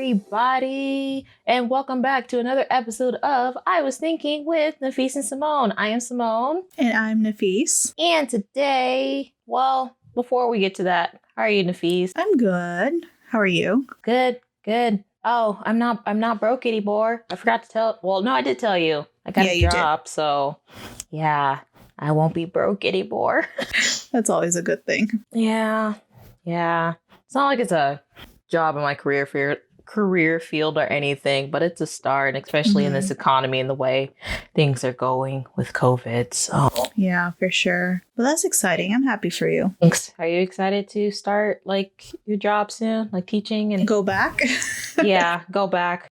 everybody, and welcome back to another episode of I Was Thinking with Nafees and Simone. I am Simone. And I'm Nafees. And today, well, before we get to that, how are you, Nafees? I'm good. How are you? Good. Oh, I'm not broke anymore. I forgot to tell. Well, no, I did tell you. I got a job, so yeah, I won't be broke anymore. That's always a good thing. Yeah. It's not like it's a job in my career field or anything, but it's a start, especially in this economy and the way things are going with COVID. So yeah, for sure. But that's exciting. I'm happy for you. Thanks. Are you excited to start like your job soon, like teaching and go back? Yeah, go back.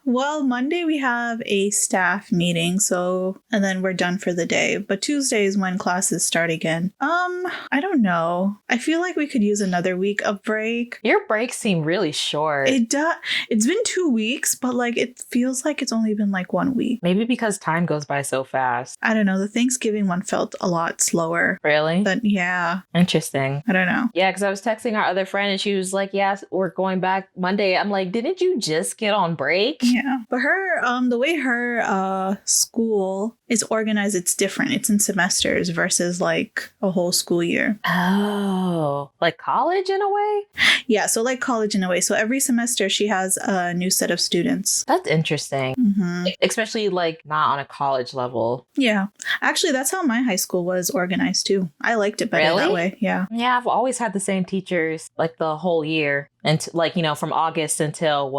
Well, Monday we have a staff meeting, and then we're done for the day. But Tuesday is when classes start again. I don't know. I feel like we could use another week of break. Your breaks seem really short. It's been 2 weeks, but like it feels like it's only been like 1 week. Maybe because time goes by so fast. I don't know. The Thanksgiving one felt a lot slower. Really? Yeah. Interesting. I don't know. Yeah, because I was texting our other friend and she was like, yeah, we're going back Monday. I'm like, didn't you just get on break? Yeah. But her, the way her school is organized, it's different. It's in semesters versus like a whole school year. Oh, like college in a way? Yeah, so like college in a way. So every semester she has a new set of students. That's interesting. Mm-hmm. Especially like not on a college level. Yeah. Actually, that's how my high school was organized too. I liked it better that way. Yeah. Yeah, I've always had the same teachers like the whole year. And like, from August until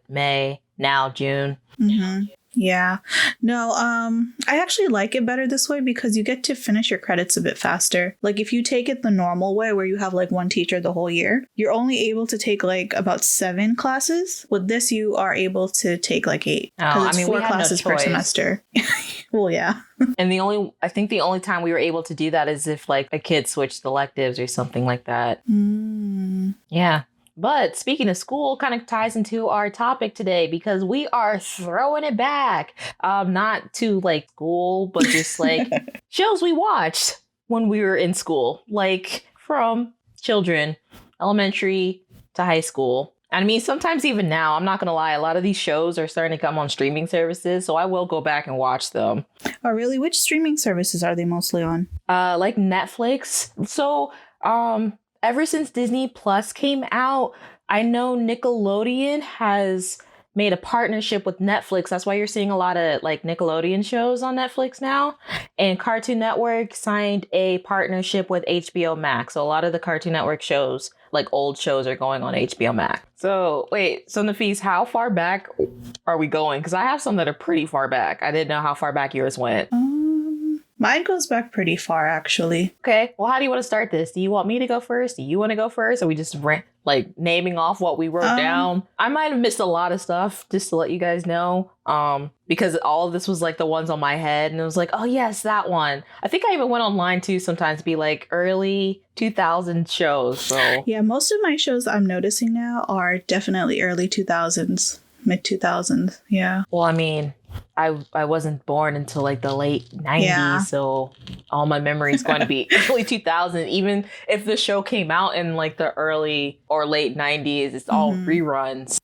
May, now June. Mm-hmm. Yeah. No, I actually like it better this way because you get to finish your credits a bit faster. Like if you take it the normal way where you have like one teacher the whole year, you're only able to take like about 7 classes. With this, you are able to take like 8. Because it's 4 classes per semester. Well, yeah. And I think the only time we were able to do that is if like a kid switched electives or something like that. Yeah. But speaking of school, kind of ties into our topic today because we are throwing it back. Not to like school, but just like shows we watched when we were in school, like from children, elementary to high school. I mean, sometimes even now, I'm not going to lie, a lot of these shows are starting to come on streaming services, so I will go back and watch them. Oh, really? Which streaming services are they mostly on? Like Netflix. So, ever since Disney Plus came out, I know Nickelodeon has made a partnership with Netflix. That's why you're seeing a lot of like Nickelodeon shows on Netflix now. And Cartoon Network signed a partnership with HBO Max. So a lot of the Cartoon Network shows, like old shows, are going on HBO Max. So wait, so Nafees, how far back are we going? Because I have some that are pretty far back. I didn't know how far back yours went. Mine goes back pretty far, actually. Okay. Well, how do you want to start this? Do you want me to go first? Do you want to go first? Or we just like naming off what we wrote down? I might have missed a lot of stuff, just to let you guys know. Because all of this was like the ones on my head. And it was like, oh, yes, that one. I think I even went online too sometimes to be like early 2000 shows. So yeah, most of my shows I'm noticing now are definitely early 2000s, mid 2000s. Yeah. Well, I mean, I wasn't born until like the late 90s, so all my memory is going to be early 2000s. Even if the show came out in like the early or late 90s, it's all reruns.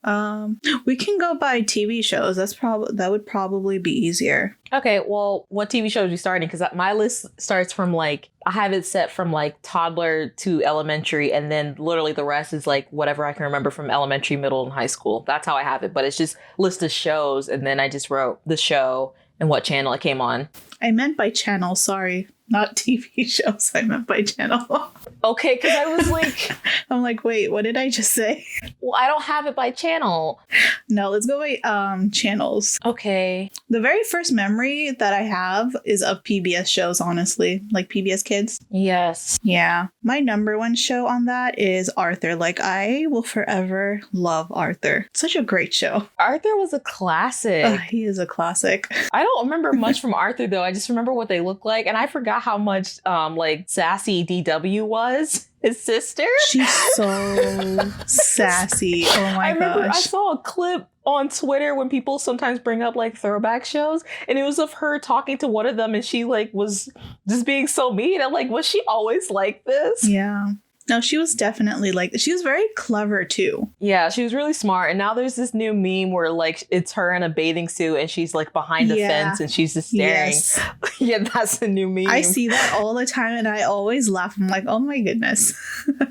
We can go by TV shows. That would probably be easier. Okay, well, what TV shows are you starting? Because my list starts from like, I have it set from like toddler to elementary, and then literally the rest is like whatever I can remember from elementary, middle, and high school. That's how I have it, but it's just list of shows, and then I just wrote the show and what channel it came on. I meant by channel, sorry. Not TV shows, I meant by channel. Okay, because I was like... I'm like, wait, what did I just say? Well, I don't have it by channel. No, let's go by channels. Okay. The very first memory that I have is of PBS shows, honestly. Like PBS Kids. Yes. Yeah. My number one show on that is Arthur. Like, I will forever love Arthur. Such a great show. Arthur was a classic. He is a classic. I don't remember much from Arthur, though. I just remember what they look like. And I forgot how much like sassy DW was, his sister. She's so sassy. Oh my gosh. I saw a clip on Twitter when people sometimes bring up like throwback shows, and it was of her talking to one of them, and she like was just being so mean. I'm like, was she always like this? Yeah. No, she was definitely like, she was very clever too. Yeah, she was really smart. And now there's this new meme where like it's her in a bathing suit and she's like behind the fence and she's just staring. Yes. Yeah, that's the new meme. I see that all the time and I always laugh. I'm like, oh my goodness.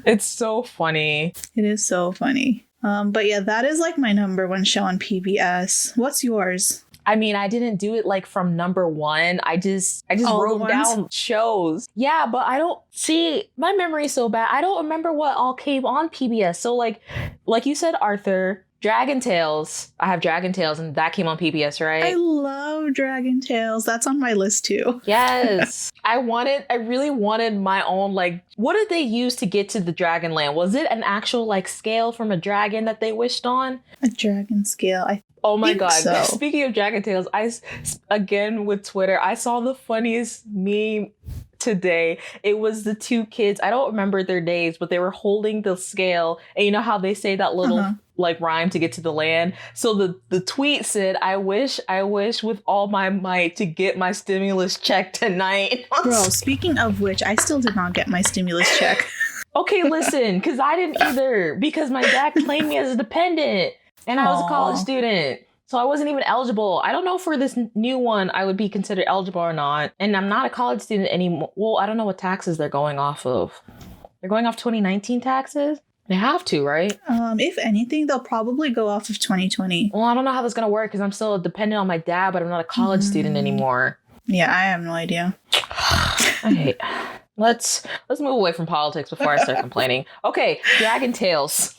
It's so funny. It is so funny. But yeah, that is like my number one show on PBS. What's yours? I mean, I didn't do it like from number one. I just All wrote down shows. Yeah, but I don't see, my memory's so bad. I don't remember what all came on PBS. So like you said, Arthur, Dragon Tales. I have Dragon Tales and that came on PBS, right? I love Dragon Tales. That's on my list too. Yes. I really wanted my own, like, what did they use to get to the Dragon Land? Was it an actual like scale from a dragon that they wished on? A dragon scale. Oh my God. So. Speaking of Dragon Tales, again with Twitter, I saw the funniest meme today. It was the two kids. I don't remember their names, but they were holding the scale. And you know how they say that little like rhyme to get to the land? So the tweet said, I wish with all my might to get my stimulus check tonight. Bro, speaking of which, I still did not get my stimulus check. Okay, listen, because I didn't either, because my dad claimed me as a dependent. And I was a college student, so I wasn't even eligible. I don't know for this new one I would be considered eligible or not. And I'm not a college student anymore. Well, I don't know what taxes they're going off of. They're going off 2019 taxes? They have to, right? If anything, they'll probably go off of 2020. Well, I don't know how that's going to work because I'm still dependent on my dad, but I'm not a college student anymore. Yeah, I have no idea. Okay. Let's move away from politics before I start complaining. Okay, Dragon Tales.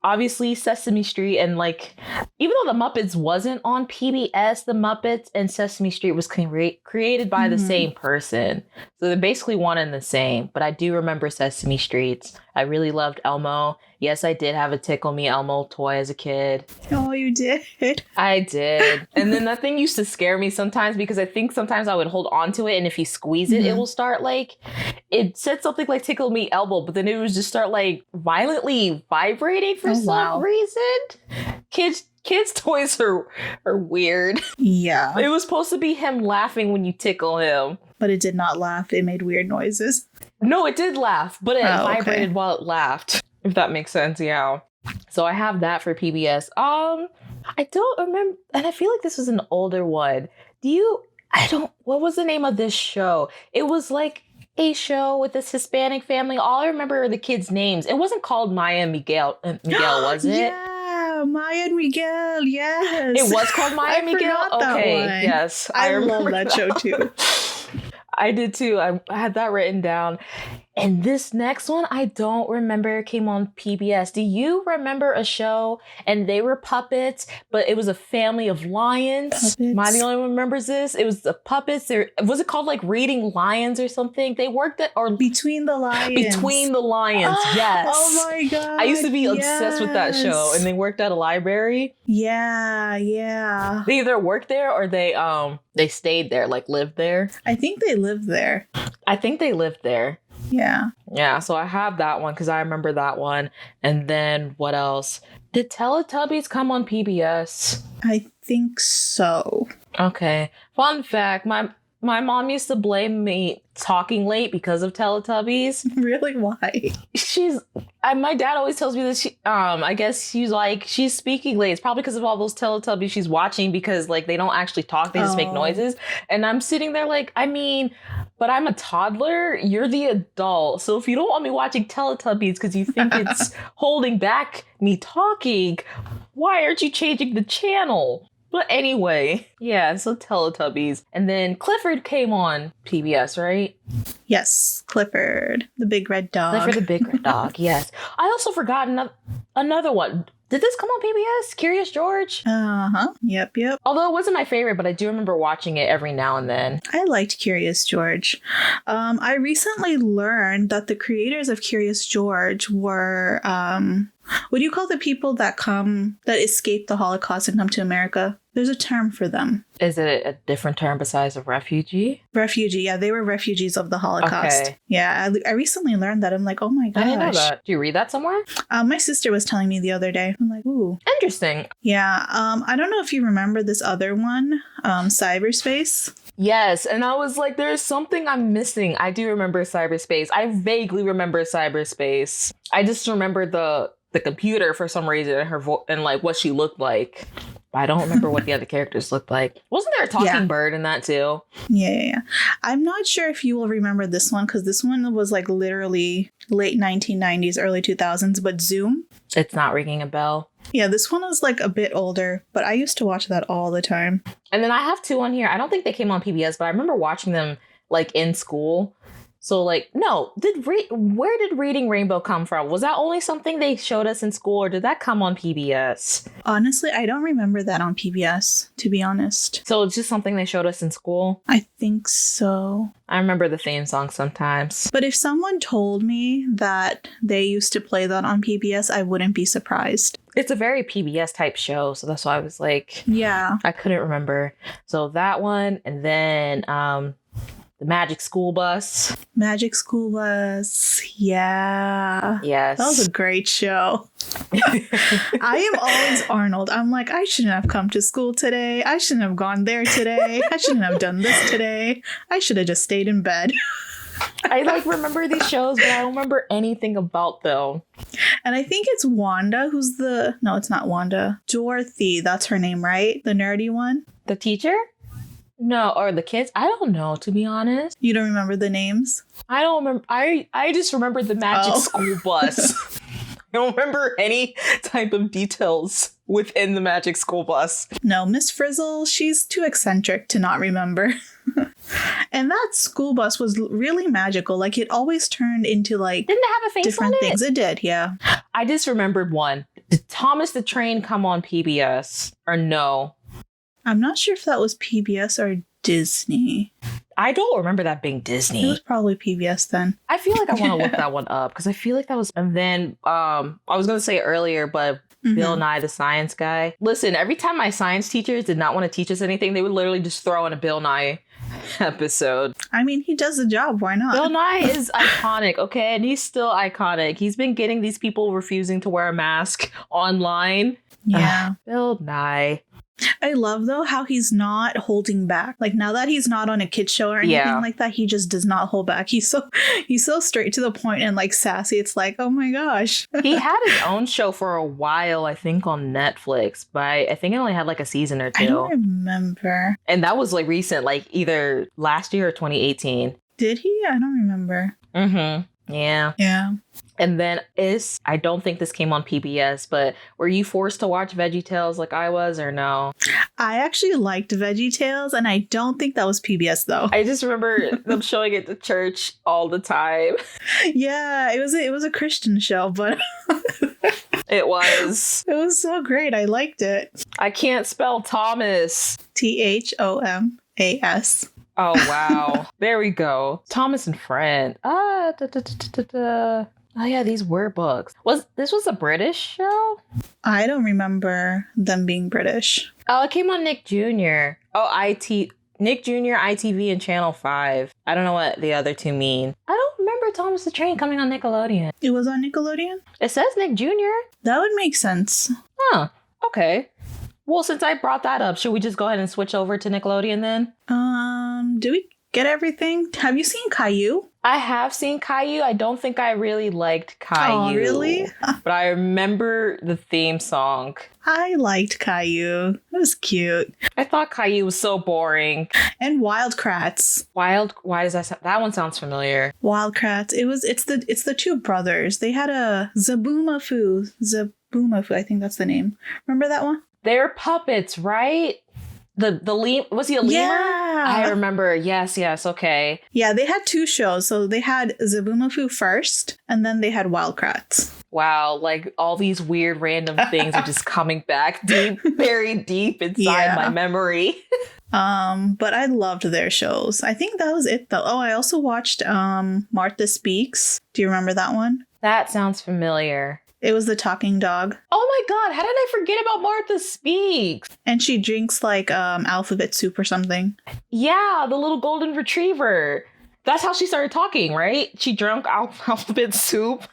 Obviously Sesame Street, and like, even though the Muppets wasn't on PBS, the Muppets and Sesame Street was created by the same person. So they're basically one and the same. But I do remember Sesame Street. I really loved Elmo. Yes, I did have a Tickle Me Elmo toy as a kid. Oh, you did? I did. And then that thing used to scare me sometimes because I think sometimes I would hold on to it and if you squeeze it, it will start like, it said something like Tickle Me Elbow, but then it would just start like violently vibrating for some reason. Kids' toys are weird. Yeah. It was supposed to be him laughing when you tickle him. But it did not laugh. It made weird noises. No, it did laugh, but it vibrated while it laughed. If that makes sense, yeah. So I have that for PBS. I don't remember, and I feel like this was an older one. What was the name of this show? It was like a show with this Hispanic family. All I remember are the kids' names. It wasn't called Maya and Miguel, was it? Yeah, Maya and Miguel, yes. It was called Maya and Miguel? Okay, yes. I love that show too. I did too. I had that written down. And this next one, I don't remember came on PBS. Do you remember a show and they were puppets, but it was a family of lions? Puppets? Am I the only one who remembers this? It was the puppets. Was it called like Reading Lions or something? They worked at, or Between the Lions. Between the Lions, yes. Oh my God. I used to be obsessed with that show, and they worked at a library. Yeah. They either worked there or they stayed there, like lived there. I think they lived there. I think they lived there. Yeah, so I have that one because I remember that one. And then what else? Did Teletubbies come on PBS? I think so. Okay. Fun fact, my mom used to blame me talking late because of Teletubbies. Really? Why? My dad always tells me this. I guess she's speaking late. It's probably because of all those Teletubbies she's watching, because like they don't actually talk, they just make noises. And I'm sitting there like, I mean, but I'm a toddler. You're the adult. So if you don't want me watching Teletubbies because you think it's holding back me talking, why aren't you changing the channel? But anyway, yeah, so Teletubbies. And then Clifford came on PBS, right? Yes, Clifford, the big red dog. Clifford the big red dog, yes. I also forgot another one. Did this come on PBS? Curious George? Uh-huh. Yep. Although it wasn't my favorite, but I do remember watching it every now and then. I liked Curious George. I recently learned that the creators of Curious George were, what do you call the people that escape the Holocaust and come to America? There's a term for them. Is it a different term besides a refugee? Refugee, yeah. They were refugees of the Holocaust. Okay. Yeah, I recently learned that. I'm like, oh my gosh. I didn't know that. Do you read that somewhere? My sister was telling me the other day. I'm like, ooh. Interesting. Yeah. I don't know if you remember this other one, Cyberspace. Yes, and I was like, there's something I'm missing. I do remember Cyberspace. I vaguely remember Cyberspace. I just remember the computer for some reason and her and like what she looked like. I don't remember what the other characters looked like. Wasn't there a talking bird in that too? Yeah. I'm not sure if you will remember this one because this one was like literally late 1990s, early 2000s, but Zoom. It's not ringing a bell. Yeah, this one was like a bit older, but I used to watch that all the time. And then I have two on here. I don't think they came on PBS, but I remember watching them like in school. So like, no, where did Reading Rainbow come from? Was that only something they showed us in school or did that come on PBS? Honestly, I don't remember that on PBS, to be honest. So it's just something they showed us in school? I think so. I remember the theme song sometimes. But if someone told me that they used to play that on PBS, I wouldn't be surprised. It's a very PBS type show, so that's why I was like, yeah, I couldn't remember. So that one, and then the Magic School Bus. Magic School Bus. Yeah. Yes. That was a great show. I am always Arnold. I'm like, I shouldn't have come to school today. I shouldn't have gone there today. I shouldn't have done this today. I should have just stayed in bed. I like remember these shows, but I don't remember anything about them. And I think it's Wanda who's no, it's not Wanda. Dorothy, that's her name, right? The nerdy one? The teacher? No, or the kids? I don't know, to be honest. You don't remember the names? I don't remember. I just remember the Magic School Bus. I don't remember any type of details within the Magic School Bus. No, Miss Frizzle, she's too eccentric to not remember. And that school bus was really magical. Like, it always turned into, like... Didn't it have a face different on it? things. It did, yeah. I just remembered one. Did Thomas the Train come on PBS? Or no? I'm not sure if that was PBS or Disney. I don't remember that being Disney. It was probably PBS then. I feel like I want to look that one up because I feel like that was... And then I was going to say earlier, but... Bill Nye the Science Guy. Listen, every time my science teachers did not want to teach us anything, they would literally just throw in a Bill Nye episode. I mean, he does the job. Why not? Bill Nye is iconic, okay? And he's still iconic. He's been getting these people refusing to wear a mask online. Yeah. Bill Nye. I love, though, how he's not holding back. Like, now that he's not on a kid show or anything like that, he just does not hold back. He's so straight to the point and, like, sassy. It's like, oh my gosh. He had his own show for a while, I think, on Netflix. But I think it only had, like, a season or two. I don't remember. And that was, like, recent, like, either last year or 2018. Did he? I don't remember. Mm-hmm. Yeah. Yeah. And then I don't think this came on PBS, but were you forced to watch Veggie Tales like I was or no? I actually liked Veggie Tales, and I don't think that was PBS, though. I just remember them showing it to church all the time. Yeah, it was a Christian show, but... It was. It was so great. I liked it. I can't spell Thomas. Thomas. Oh, wow. There we go. Thomas and Friend. Oh, yeah, these were books. This was a British show? I don't remember them being British. Oh, it came on Nick Jr. Oh, Nick Jr., ITV, and Channel 5. I don't know what the other two mean. I don't remember Thomas the Train coming on Nickelodeon. It was on Nickelodeon? It says Nick Jr. That would make sense. Huh. Okay. Well, since I brought that up, should we just go ahead and switch over to Nickelodeon then? Do we get everything? Have you seen Caillou? I have seen Caillou. I don't think I really liked Caillou. Oh, really? But I remember the theme song. I liked Caillou. It was cute. I thought Caillou was so boring. And Wild Kratts. Why does that sound? That one sounds familiar. Wild Kratts. It's the two brothers. They had a Zaboomafoo. I think that's the name. Remember that one? They're puppets, right? Was he a lemur? Yeah. I remember. Yes, okay. Yeah, they had two shows. So they had Zaboomafoo first, and then they had Wild Kratts. Wow, like all these weird random things are just coming back deep, very deep inside my memory. But I loved their shows. I think that was it though. Oh, I also watched Martha Speaks. Do you remember that one? That sounds familiar. It was the talking dog. Oh my god, how did I forget about Martha Speaks? And she drinks like alphabet soup or something. Yeah, the little golden retriever. That's how she started talking, right? She drank alphabet soup.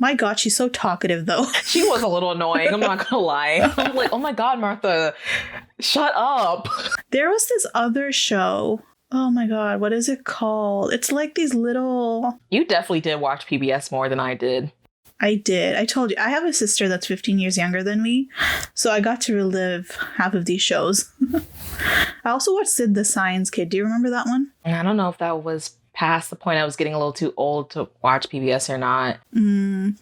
My God, she's so talkative, though. She was a little annoying. I'm not gonna lie. I'm like, oh my God, Martha, shut up. There was this other show. Oh my God, what is it called? It's like these little... You definitely did watch PBS more than I did. I did. I told you. I have a sister that's 15 years younger than me, so I got to relive half of these shows. I also watched Sid the Science Kid. Do you remember that one? I don't know if that was past the point I was getting a little too old to watch PBS or not.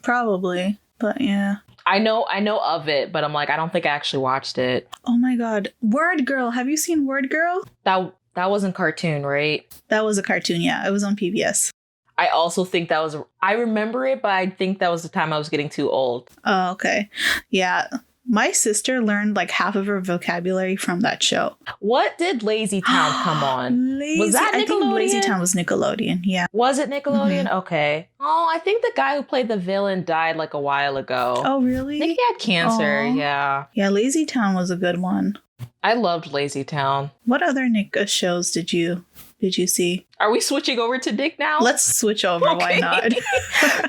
Probably, but yeah. I know of it, but I'm like, I don't think I actually watched it. Oh my God. Word Girl. Have you seen Word Girl? That wasn't cartoon, right? That was a cartoon, yeah. It was on PBS. I also think that was... I remember it, but I think that was the time I was getting too old. Oh, okay. Yeah. My sister learned like half of her vocabulary from that show. What did Lazytown come on? Was that Nickelodeon? I think Lazytown was Nickelodeon, yeah. Was it Nickelodeon? Mm-hmm. Okay. Oh, I think the guy who played the villain died like a while ago. Oh, really? I think he had cancer, yeah. Yeah, Lazytown was a good one. I loved Lazytown. What other Nick shows did you see? Are we switching over to Nick now? Let's switch over. Okay. Why not?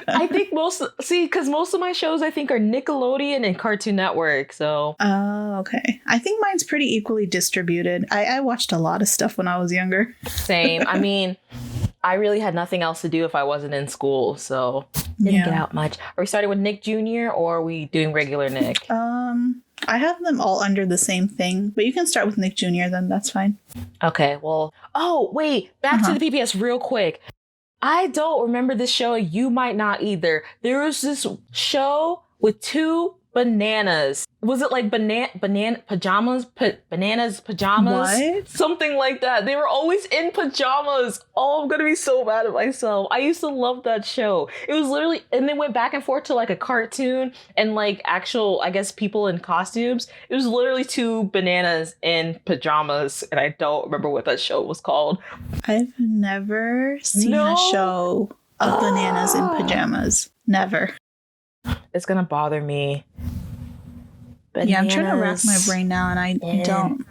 I think because most of my shows I think are Nickelodeon and Cartoon Network. So. Oh, okay. I think mine's pretty equally distributed. I watched a lot of stuff when I was younger. Same. I mean, I really had nothing else to do if I wasn't in school, so didn't get out much. Are we starting with Nick Jr. or are we doing regular Nick? I have them all under the same thing, but you can start with Nick Jr. then, that's fine. Okay, well... Oh, wait! Back to the PBS real quick. I don't remember this show, you might not either. There was this show with two bananas. Was it like banana pajamas? Bananas pajamas? What? Something like that. They were always in pajamas. Oh, I'm gonna be so mad at myself. I used to love that show. It was literally, and they went back and forth to like a cartoon and like actual, I guess, people in costumes. It was literally two bananas in pajamas, and I don't remember what that show was called. I've never seen a show of bananas in pajamas. Never. It's gonna bother me. Bananas. Yeah, I'm trying to rack my brain now, and I don't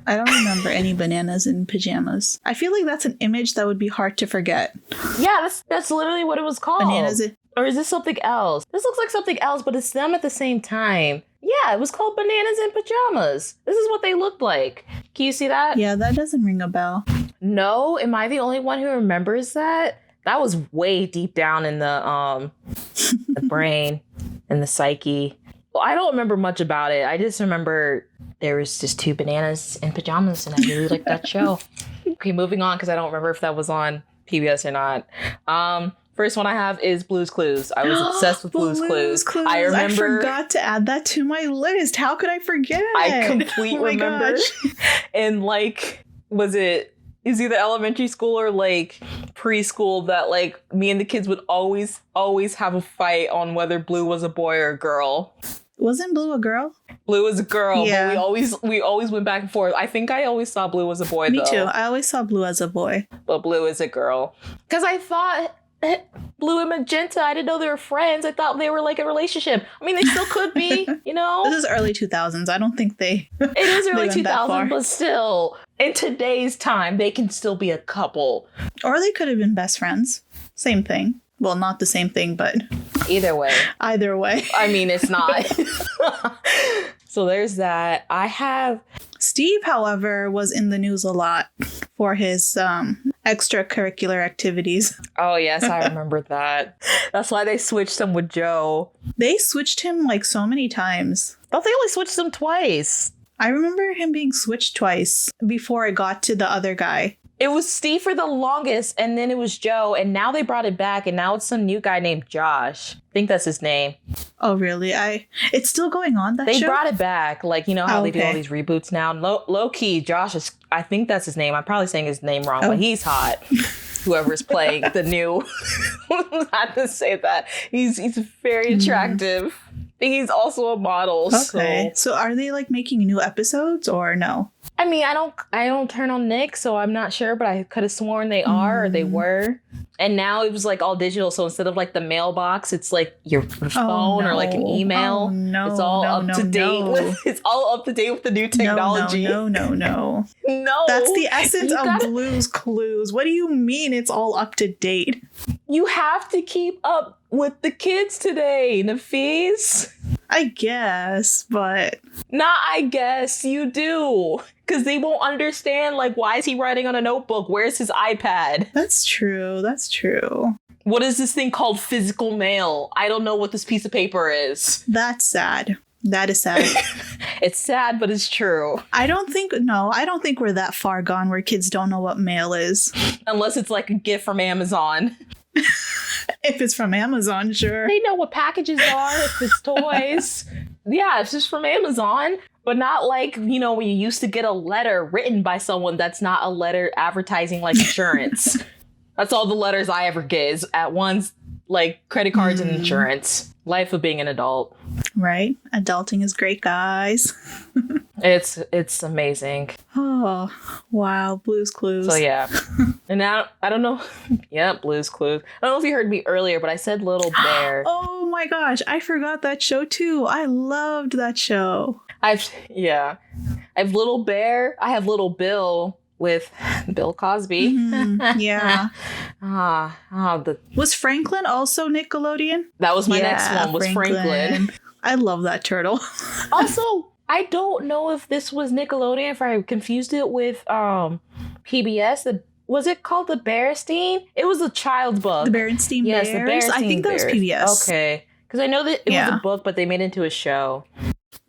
remember any bananas in pajamas. I feel like that's an image that would be hard to forget. Yeah, that's literally what it was called. Bananas. Or is this something else? This looks like something else, but it's them at the same time. Yeah, it was called Bananas in Pajamas. This is what they looked like. Can you see that? Yeah, that doesn't ring a bell. No, am I the only one who remembers that? That was way deep down in the brain and the psyche. Well, I don't remember much about it. I just remember there was just two bananas in pajamas, and I really liked that show. Okay, moving on, because I don't remember if that was on PBS or not. First one I have is Blue's Clues. I was obsessed with Blue's Clues. I remember. I forgot to add that to my list. How could I forget? I completely remember. And like, was it either elementary school or like preschool that like me and the kids would always have a fight on whether Blue was a boy or a girl. Wasn't Blue a girl? Blue was a girl, yeah. But we always went back and forth. I think I always saw Blue as a boy, Me though. too. I always saw Blue as a boy. But Blue is a girl. Because I thought Blue and Magenta, I didn't know they were friends. I thought they were like a relationship. I mean, they still could be, you know? This is early 2000s. I don't think they... It is early 2000s, but still, in today's time, they can still be a couple. Or they could have been best friends. Same thing. Well, not the same thing, but... Either way. Either way. I mean, it's not. So there's that. I have... Steve, however, was in the news a lot for his extracurricular activities. Oh, yes, I remember that. That's why they switched him with Joe. They switched him like so many times. I thought they only switched him twice. I remember him being switched twice before it got to the other guy. It was Steve for the longest, and then it was Joe, and now they brought it back, and now it's some new guy named Josh. I think that's his name. Oh, really? It's still going on, that show? They brought it back. Like, you know how they do all these reboots now? Low key, Josh is, I think that's his name. I'm probably saying his name wrong, but he's hot. Whoever's playing the new... I had to say that. He's very attractive. I think he's also a model. Okay. So are they like making new episodes or no? I mean, I don't turn on Nick, so I'm not sure, but I could have sworn they are or they were. And now it was like all digital. So instead of like the mailbox, it's like your phone or like an email. Oh, no. It's all up to date. It's all up to date with the new technology. No. No. That's the essence of Blue's Clues. What do you mean it's all up to date? You have to keep up with the kids today, Nafees. I guess, but... Nah, I guess you do. Because they won't understand, like, why is he writing on a notebook? Where's his iPad? That's true. What is this thing called physical mail? I don't know what this piece of paper is. That's sad. That is sad. It's sad, but it's true. I don't think we're that far gone where kids don't know what mail is. Unless it's like a gift from Amazon. If it's from Amazon, sure. They know what packages are, if it's toys. Yeah, it's just from Amazon. But not like, when you used to get a letter written by someone that's not a letter advertising like insurance. That's all the letters I ever get is at once, like credit cards and insurance. Life of being an adult. Right? Adulting is great, guys. It's amazing. Oh, wow. Blue's Clues. So yeah. And now, I don't know. Yeah, Blue's Clues. I don't know if you heard me earlier, but I said Little Bear. Oh my gosh. I forgot that show too. I loved that show. I have Little Bear. I have Little Bill with Bill Cosby. Mm-hmm. Yeah. The Was Franklin also Nickelodeon? That was my next one, was Franklin. I love that turtle. Also, I don't know if this was Nickelodeon, if I confused it with PBS. Was it called The Berenstein? It was a child's book. The Berenstein Bears? Yes, the Berenstein I think that was PBS. Okay. Because I know that it was a book, but they made it into a show.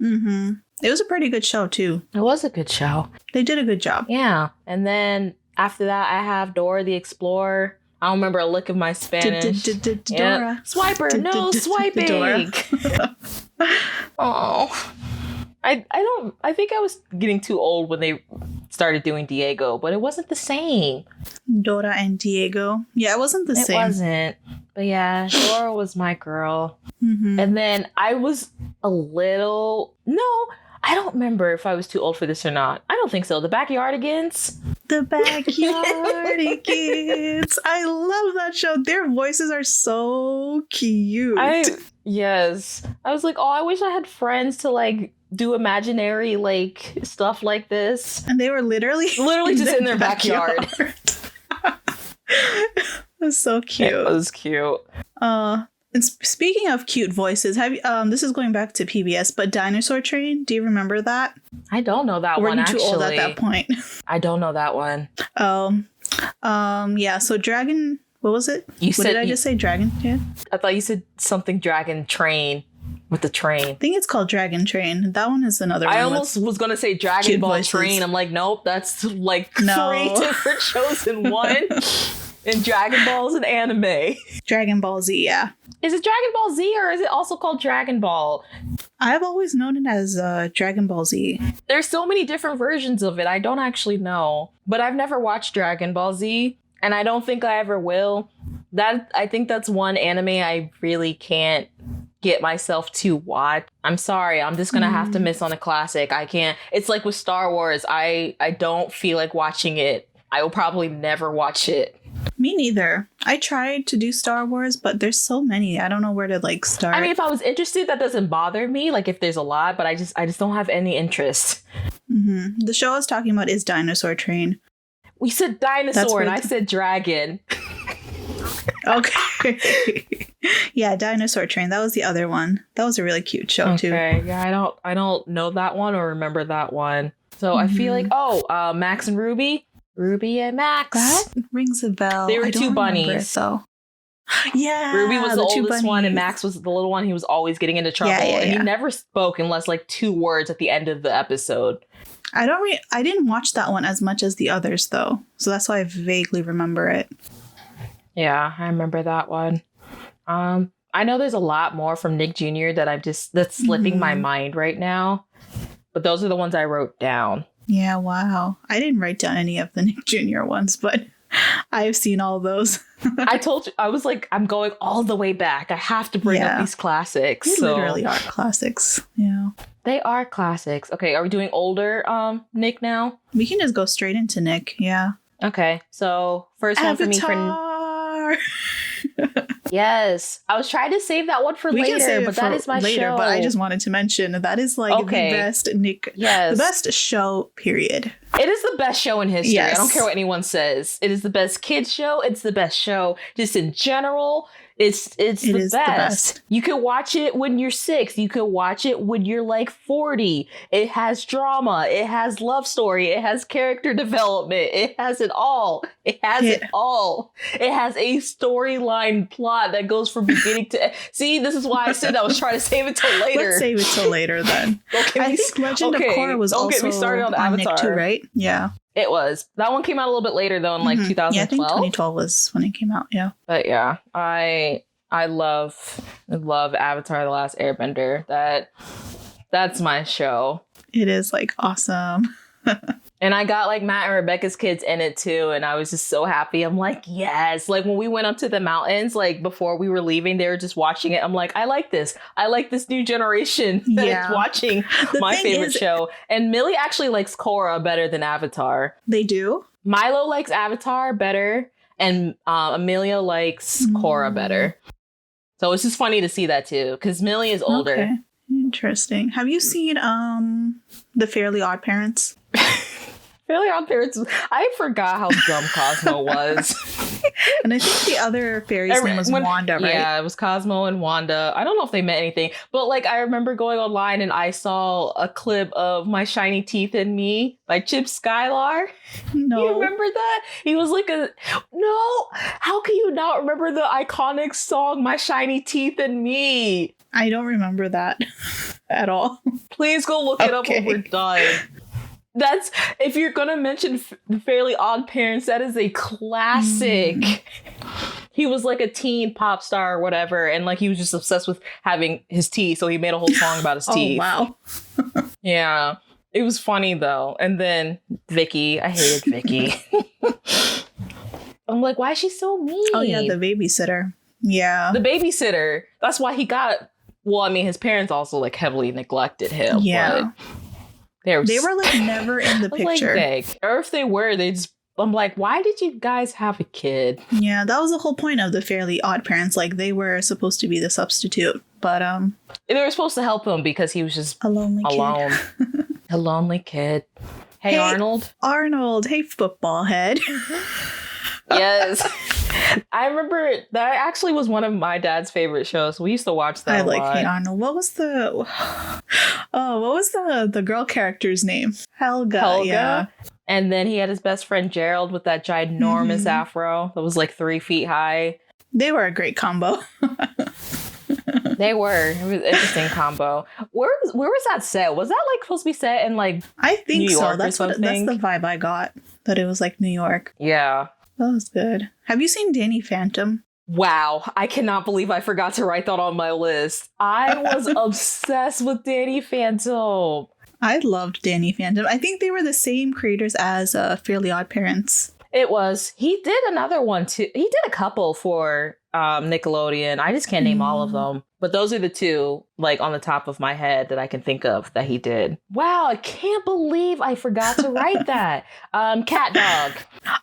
Mm-hmm. It was a pretty good show, too. It was a good show. They did a good job. Yeah. And then after that, I have Dora the Explorer. I don't remember a lick of my Spanish. Dora. Swiper, no swiping. Oh. I think I was getting too old when they started doing Diego, but it wasn't the same. Dora and Diego. Yeah, it wasn't the same. It wasn't. But yeah, Dora was my girl. Mm-hmm. And then I was a little... No, I don't remember if I was too old for this or not. I don't think so. The Backyardigans. The Backyardigans. I love that show. Their voices are so cute. Yes. I was like, oh, I wish I had friends to like do imaginary like stuff like this. And they were literally just in their backyard. It was so cute. It was cute. And speaking of cute voices, have you, this is going back to PBS, but Dinosaur Train, do you remember that? I don't know that one, actually. Were you too old at that point? I don't know that one. Yeah, so Dragon, what was it? What did I just say? Dragon? Yeah. I thought you said something Dragon Train with the train. I think it's called Dragon Train. That one is another one. I almost was going to say Dragon Ball voices. Train. I'm like, nope, that's like 3 different shows in one. And Dragon Ball is an anime. Dragon Ball Z, yeah. Is it Dragon Ball Z or is it also called Dragon Ball? I've always known it as Dragon Ball Z. There's so many different versions of it. I don't actually know. But I've never watched Dragon Ball Z. And I don't think I ever will. I think that's one anime I really can't get myself to watch. I'm sorry. I'm just going to have to miss on a classic. I can't. It's like with Star Wars. I don't feel like watching it. I will probably never watch it. Me neither. I tried to do Star Wars, but there's so many. I don't know where to like start. I mean, if I was interested, that doesn't bother me. Like if there's a lot, but I just don't have any interest. Mm-hmm. The show I was talking about is Dinosaur Train. We said dinosaur and I said dragon. Okay. Yeah, Dinosaur Train. That was the other one. That was a really cute show too. Okay. Yeah, I don't know that one or remember that one. So I feel like Max and Ruby. Ruby and Max. That rings a bell. They were two bunnies. So yeah, Ruby was the oldest one and Max was the little one. He was always getting into trouble. And he never spoke unless like 2 words at the end of the episode. I didn't watch that one as much as the others though. So that's why I vaguely remember it. Yeah, I remember that one. I know there's a lot more from Nick Jr. that's slipping my mind right now. But those are the ones I wrote down. Yeah, wow. I didn't write down any of the Nick Jr. ones, but I've seen all those. I told you, I was like, I'm going all the way back. I have to bring up these classics. They literally are classics. Yeah. They are classics. Okay, are we doing older Nick now? We can just go straight into Nick, yeah. Okay, so first one for me for Avatar. Yes. I was trying to save that one for We later, can save it but for that is my later, show. but I just wanted to mention that is like the best the best show, period. It is the best show in history. Yes. I don't care what anyone says. It is the best kids show. It's the best show just in general. It's the best. You can watch it when you're 6. You can watch it when you're like 40. It has drama. It has love story. It has character development. It has it all. It has it all. It has a storyline plot that goes from beginning to... See, this is why I said I was trying to save it till later. Let's save it till later then. I think Legend of Korra was also get me started on Avatar. Nick too, right? Yeah. It was. That one came out a little bit later though, in like 2012. Yeah, I think 2012 was when it came out. Yeah. But yeah, I love Avatar: The Last Airbender. That's my show. It is like awesome. And I got like Matt and Rebecca's kids in it too, and I was just so happy. I'm like, yes. Like when we went up to the mountains, like before we were leaving, they were just watching it. I'm like, I like this. I like this new generation that is watching my favorite show. And Millie actually likes Korra better than Avatar. They do? Milo likes Avatar better, and Amelia likes Korra better. So it's just funny to see that too, because Millie is older. Okay. Interesting. Have you seen The Fairly Odd Parents? Fairly Odd Parents. I forgot how dumb Cosmo was. And I think the other fairy's name was Wanda, right? Yeah, it was Cosmo and Wanda. I don't know if they meant anything, but like I remember going online and I saw a clip of My Shiny Teeth and Me by Chip Skylar. No. You remember that? He was like no, how can you not remember the iconic song My Shiny Teeth and Me? I don't remember that at all. Please go look it up when we're done. That's, if you're gonna mention the Fairly Odd Parents, that is a classic. He was like a teen pop star or whatever, and like he was just obsessed with having his teeth, so he made a whole song about his teeth. Oh wow. Yeah, it was funny though. And then Vicky, I hated Vicky. I'm like, why is she so mean? Oh yeah, the babysitter. Yeah, the babysitter. That's why he got. Well, I mean, his parents also like heavily neglected him. Yeah. But they were like never in the picture. Like, or if they were, they just, I'm like, why did you guys have a kid? Yeah, that was the whole point of the Fairly Odd Parents. Like they were supposed to be the substitute, but they were supposed to help him because he was just alone. A lonely kid. Hey Arnold. Hey football head. Yes. I remember that actually was one of my dad's favorite shows. We used to watch that. I like Hey Arnold. What was the girl character's name? Helga. Yeah. And then he had his best friend Gerald with that ginormous afro that was like 3 feet high. They were a great combo. They were. It was an interesting combo. Where was that set? Was that like supposed to be set in like I think New York so. That's the vibe I got. That it was like New York. Yeah. That was good. Have you seen Danny Phantom? Wow. I cannot believe I forgot to write that on my list. I was obsessed with Danny Phantom. I loved Danny Phantom. I think they were the same creators as Fairly Odd Parents. It was. He did another one too. He did a couple for Nickelodeon. I just can't name all of them. But those are the two, like, on the top of my head that I can think of that he did. Wow, I can't believe I forgot to write that. Cat Dog.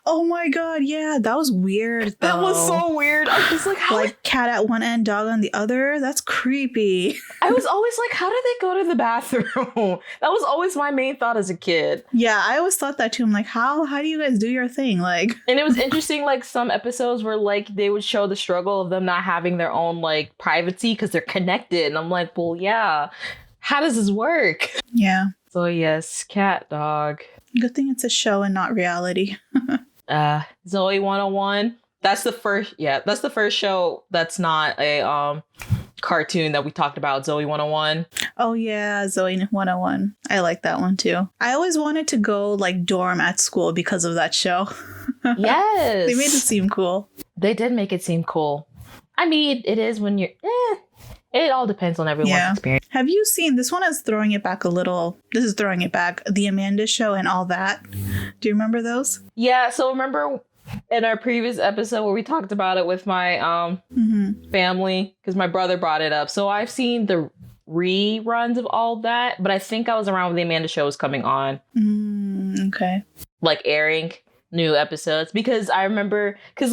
Oh my god, yeah, that was weird, though. That was so weird. I was like, how? Like, cat at one end, dog on the other? That's creepy. I was always like, how do they go to the bathroom? That was always my main thought as a kid. Yeah, I always thought that too. I'm like, how do you guys do your thing? Like, and it was interesting, like, some episodes where, like, they would show the struggle of them not having their own, like, privacy because they're connected. And I'm like, well, yeah, how does this work? Yeah. So yes, Cat Dog. Good thing it's a show and not reality. Zoe 101. That's the first show that's not a cartoon that we talked about, Zoe 101. Oh yeah, Zoe 101. I like that one too. I always wanted to go like dorm at school because of that show. Yes. They made it seem cool. They did make it seem cool. I mean, it is when you're it all depends on everyone's experience. Have you seen, this one is throwing it back a little. This is throwing it back. The Amanda Show and All That. Do you remember those? Yeah, so remember in our previous episode where we talked about it with my family, because my brother brought it up. So I've seen the reruns of All That, but I think I was around when The Amanda Show was coming on. Okay. Like airing. new episodes because I remember it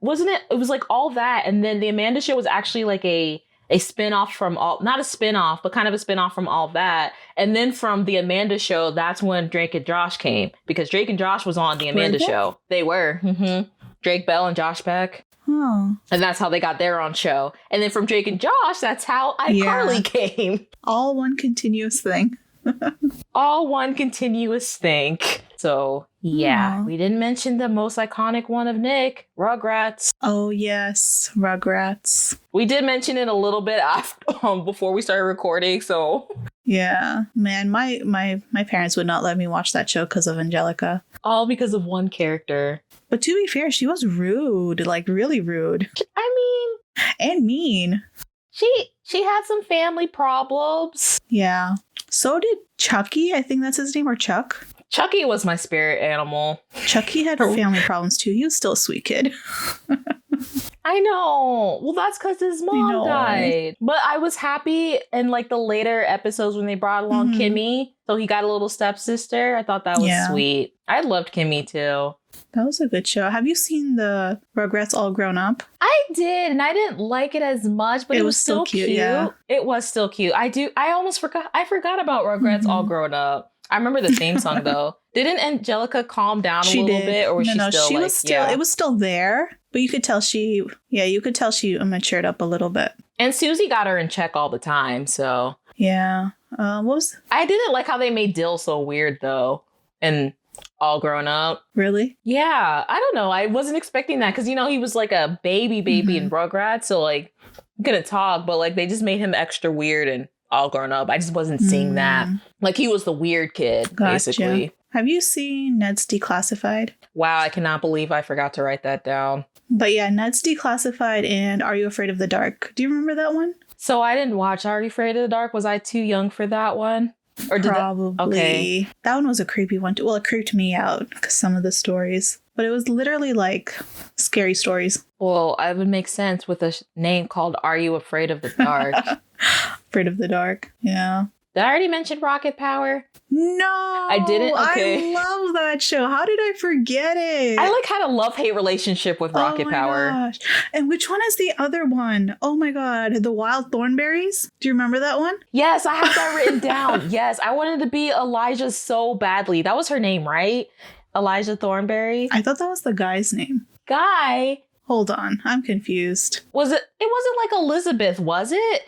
was like all that, and then the Amanda Show was actually like a spin-off from not a spin-off, but kind of a spin-off from all that. And then from the Amanda Show, that's when Drake and Josh came, because Drake and Josh was on the Amanda Show. They were. Mm-hmm. Drake Bell and Josh Beck. Oh. And that's how they got their own show. And then from Drake and Josh, that's how iCarly came. All one continuous thing. All one continuous thing. So, yeah. We didn't mention the most iconic one of Nick, Rugrats. Oh, yes. Rugrats. We did mention it a little bit after, before we started recording, so... Yeah. Man, my parents would not let me watch that show because of Angelica. All because of one character. But to be fair, she was rude. Like, really rude. I mean... And mean. She had some family problems. Yeah. So did Chucky. I think that's his name, or Chuck. Chucky was my spirit animal. Chucky had family problems too. He was still a sweet kid. I know. Well, that's because his mom died. But I was happy in like the later episodes when they brought along Kimmy. So he got a little stepsister. I thought that was sweet. I loved Kimmy too. That was a good show. Have you seen the Rugrats All Grown Up? I did, and I didn't like it as much, but it was still cute. Yeah. It was still cute. I almost forgot. I forgot about Rugrats All Grown Up. I remember the theme song though. Didn't Angelica calm down a little bit, or was she still she like? Was still, It was still there, but you could tell she matured up a little bit. And Susie got her in check all the time. So yeah. I didn't like how they made Dill so weird though, and All Grown Up. Really? Yeah. I don't know. I wasn't expecting that because, he was like a baby in Rugrats. So like, he couldn't talk, but like they just made him extra weird and All Grown Up. I just wasn't seeing that. Like he was the weird kid, basically. Have you seen Ned's Declassified? Wow, I cannot believe I forgot to write that down. But yeah, Ned's Declassified and Are You Afraid of the Dark? Do you remember that one? So I didn't watch Are You Afraid of the Dark? Was I too young for that one? Or probably. Okay. That one was a creepy one too. Well, it creeped me out because some of the stories. But it was literally like scary stories. Well, it would make sense with a name called Are You Afraid of the Dark? Afraid of the Dark. Yeah. Did I already mention Rocket Power? No, I didn't. Okay. I love that show. How did I forget it? I like had a love-hate relationship with Rocket Power. Gosh. And which one is the other one? Oh my God, the Wild Thornberries. Do you remember that one? Yes, I have that written down. Yes, I wanted to be Elijah so badly. That was her name, right? Elijah Thornberry. I thought that was the guy's name. Guy. Hold on, I'm confused. It wasn't like Elizabeth, was it?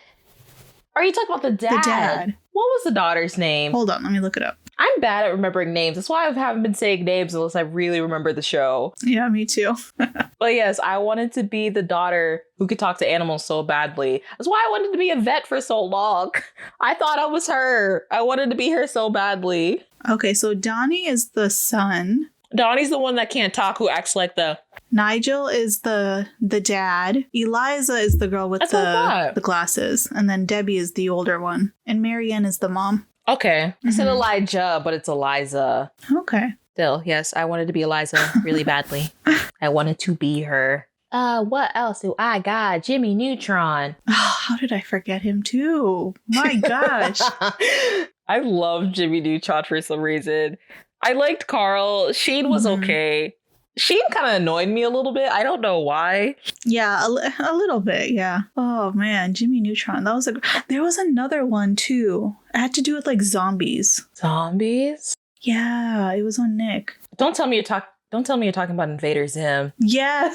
Or are you talking about the dad? The dad. What was the daughter's name? Hold on, let me look it up. I'm bad at remembering names. That's why I haven't been saying names unless I really remember the show. Yeah, me too. But yes, I wanted to be the daughter who could talk to animals so badly. That's why I wanted to be a vet for so long. I thought I was her. I wanted to be her so badly. Okay, so Donnie is the son. Donnie's the one that can't talk, who acts like the... Nigel is the dad. Eliza is the girl with the glasses. And then Debbie is the older one. And Marianne is the mom. Okay. I said Elijah, but it's Eliza. Okay. Still, yes, I wanted to be Eliza really badly. I wanted to be her. What else do I got? Jimmy Neutron. Oh, how did I forget him too? My gosh. I love Jimmy Neutron for some reason. I liked Carl. Shane was okay. Shane kind of annoyed me a little bit. I don't know why. Yeah, a little bit, yeah. Oh man, Jimmy Neutron. There was another one too. It had to do with like zombies. Zombies? Yeah, it was on Nick. Don't tell me you're talking about Invader Zim. Yeah.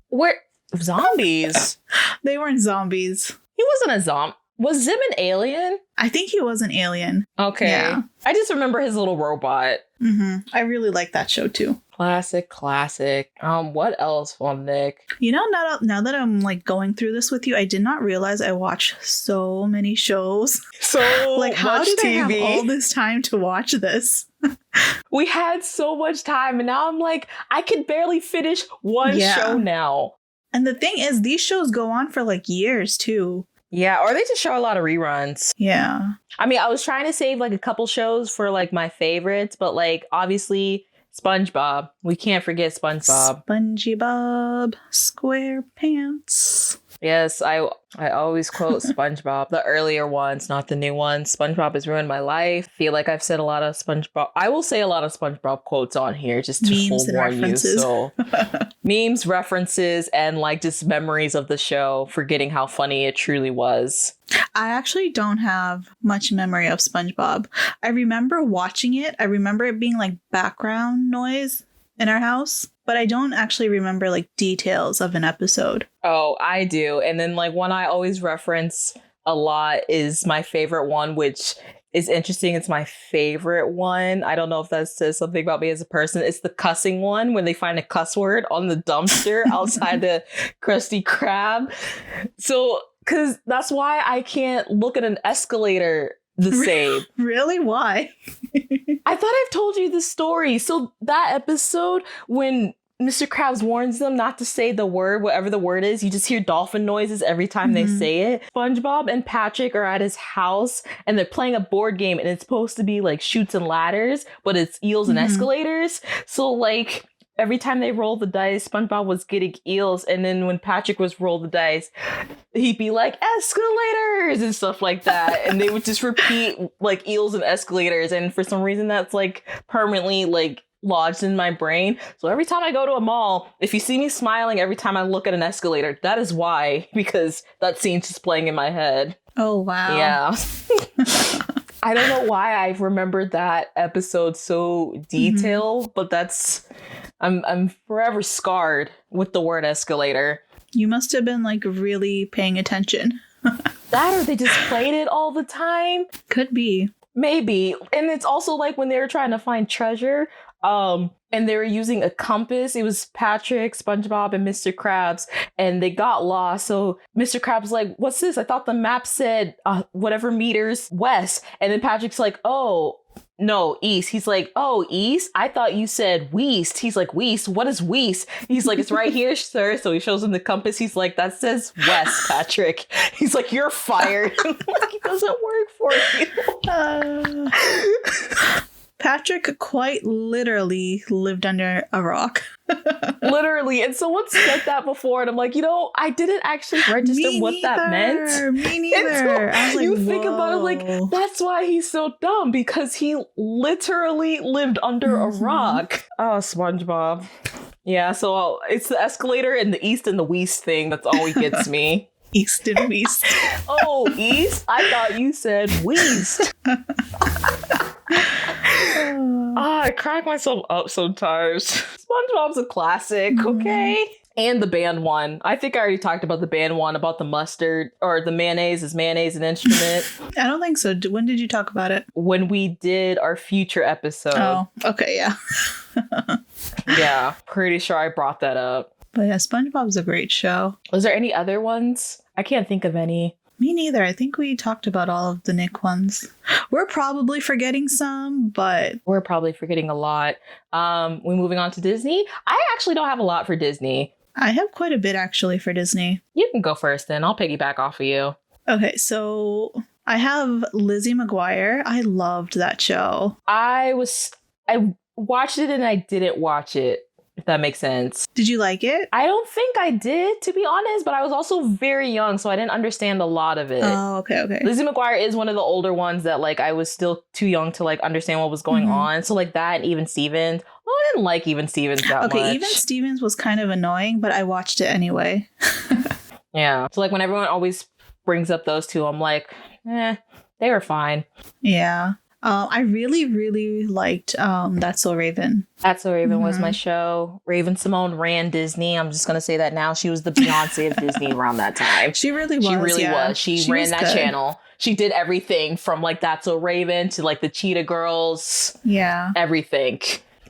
Where zombies? They weren't zombies. He wasn't a zombie. Was Zim an alien? I think he was an alien. Okay. Yeah. I just remember his little robot. I really like that show too. Classic. What else on Nick? You know, now that I'm like going through this with you, I did not realize I watched so many shows. So like, how much did TV. I have all this time to watch this? We had so much time, and now I'm like, I could barely finish one show now. And the thing is, these shows go on for like years too. Yeah, or they just show a lot of reruns. Yeah. I mean, I was trying to save like a couple shows for like my favorites, but like obviously SpongeBob. We can't forget SpongeBob. SpongeBob SquarePants. Yes, I always quote SpongeBob, the earlier ones, not the new ones. SpongeBob has ruined my life. Feel like I've said a lot of SpongeBob. I will say a lot of SpongeBob quotes on here just to Memes and forewarn you. references. So memes, references, and like just memories of the show, forgetting how funny it truly was. I actually don't have much memory of SpongeBob. I remember watching it. I remember it being like background noise in our house, but I don't actually remember like details of an episode. Oh, I do. And then like one I always reference a lot is my favorite one, which is interesting. It's my favorite one. I don't know if that says something about me as a person. It's the cussing one when they find a cuss word on the dumpster outside the Krusty Krab. So, because that's why I can't look at an escalator the same. Really? Why? I thought I've told you this story. So that episode when Mr. Krabs warns them not to say the word, whatever the word is, you just hear dolphin noises every time they say it. SpongeBob and Patrick are at his house and they're playing a board game and it's supposed to be like chutes and ladders, but it's eels and escalators. So like every time they roll the dice, SpongeBob was getting eels, and then when Patrick was roll the dice, he'd be like escalators and stuff like that, and they would just repeat like eels and escalators, and for some reason that's like permanently like lodged in my brain. So every time I go to a mall, if you see me smiling every time I look at an escalator, that is why, because that scene's just playing in my head. Oh, wow. Yeah. I don't know why I remembered that episode so detailed, but that's I'm forever scarred with the word escalator. You must have been like really paying attention. That or they just played it all the time. Could be. Maybe. And it's also like when they were trying to find treasure, and they were using a compass. It was Patrick, SpongeBob, and Mr. Krabs, and they got lost. So Mr. Krabs like, what's this? I thought the map said whatever meters west. And then Patrick's like, oh, no, east. He's like, oh, east? I thought you said west. He's like, west? What is west? He's like, it's right here, sir. So he shows him the compass. He's like, that says west, Patrick. He's like, you're fired. Like, it doesn't work for you. Patrick quite literally lived under a rock. Literally. And someone said that before, and I'm like, I didn't actually register what that meant. Me neither. I was like, you think about it, like, that's why he's so dumb, because he literally lived under a rock. Oh, SpongeBob. Yeah, so it's the escalator and the east and the west thing. That's all he gets me. East and west. Oh, east? I thought you said west. I crack myself up sometimes. SpongeBob's a classic, okay? And the band one. I think I already talked about the band one, about the mustard, or the mayonnaise. Is mayonnaise an instrument? I don't think so. When did you talk about it? When we did our future episode. Oh, okay, yeah. Yeah, pretty sure I brought that up. But yeah, SpongeBob's a great show. Was there any other ones? I can't think of any. Me neither. I think we talked about all of the Nick ones. We're probably forgetting some, but... We're probably forgetting a lot. We moving on to Disney? I actually don't have a lot for Disney. I have quite a bit, actually, for Disney. You can go first, then. I'll piggyback off of you. Okay, so I have Lizzie McGuire. I loved that show. I watched it and I didn't watch it. If that makes sense. Did you like it? I don't think I did, to be honest, but I was also very young, so I didn't understand a lot of it. Oh, okay. Lizzie McGuire is one of the older ones that, like, I was still too young to, like, understand what was going on. So, like, that and Even Stevens. Well, I didn't like Even Stevens that much. Okay, Even Stevens was kind of annoying, but I watched it anyway. Yeah. So, like, when everyone always brings up those two, I'm like, they were fine. Yeah. I really, really liked That's So Raven. That's So Raven was my show. Raven Simone ran Disney. I'm just going to say that now. She was the Beyonce of Disney around that time. She really was. She really was. She ran was that good. channel. She did everything from like That's So Raven to like the Cheetah Girls. Yeah. Everything.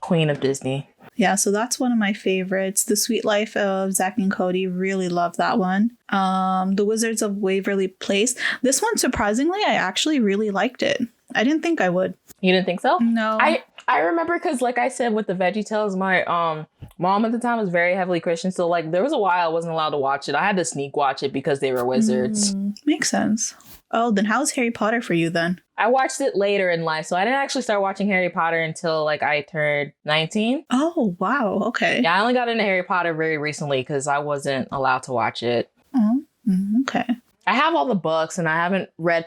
Queen of Disney. Yeah, so that's one of my favorites. The Sweet Life of Zach and Cody, really love that one. The Wizards of Waverly Place. This one, surprisingly, I actually really liked it. I didn't think I would. You didn't think so? No. I remember because, like I said, with the Veggie Tales, my mom at the time was very heavily Christian. So, like, there was a while I wasn't allowed to watch it. I had to sneak watch it because they were wizards. Makes sense. Oh, then how's Harry Potter for you then? I watched it later in life. So I didn't actually start watching Harry Potter until, like, I turned 19. Oh, wow. Okay. Yeah, I only got into Harry Potter very recently because I wasn't allowed to watch it. Oh, Okay. I have all the books and I haven't read.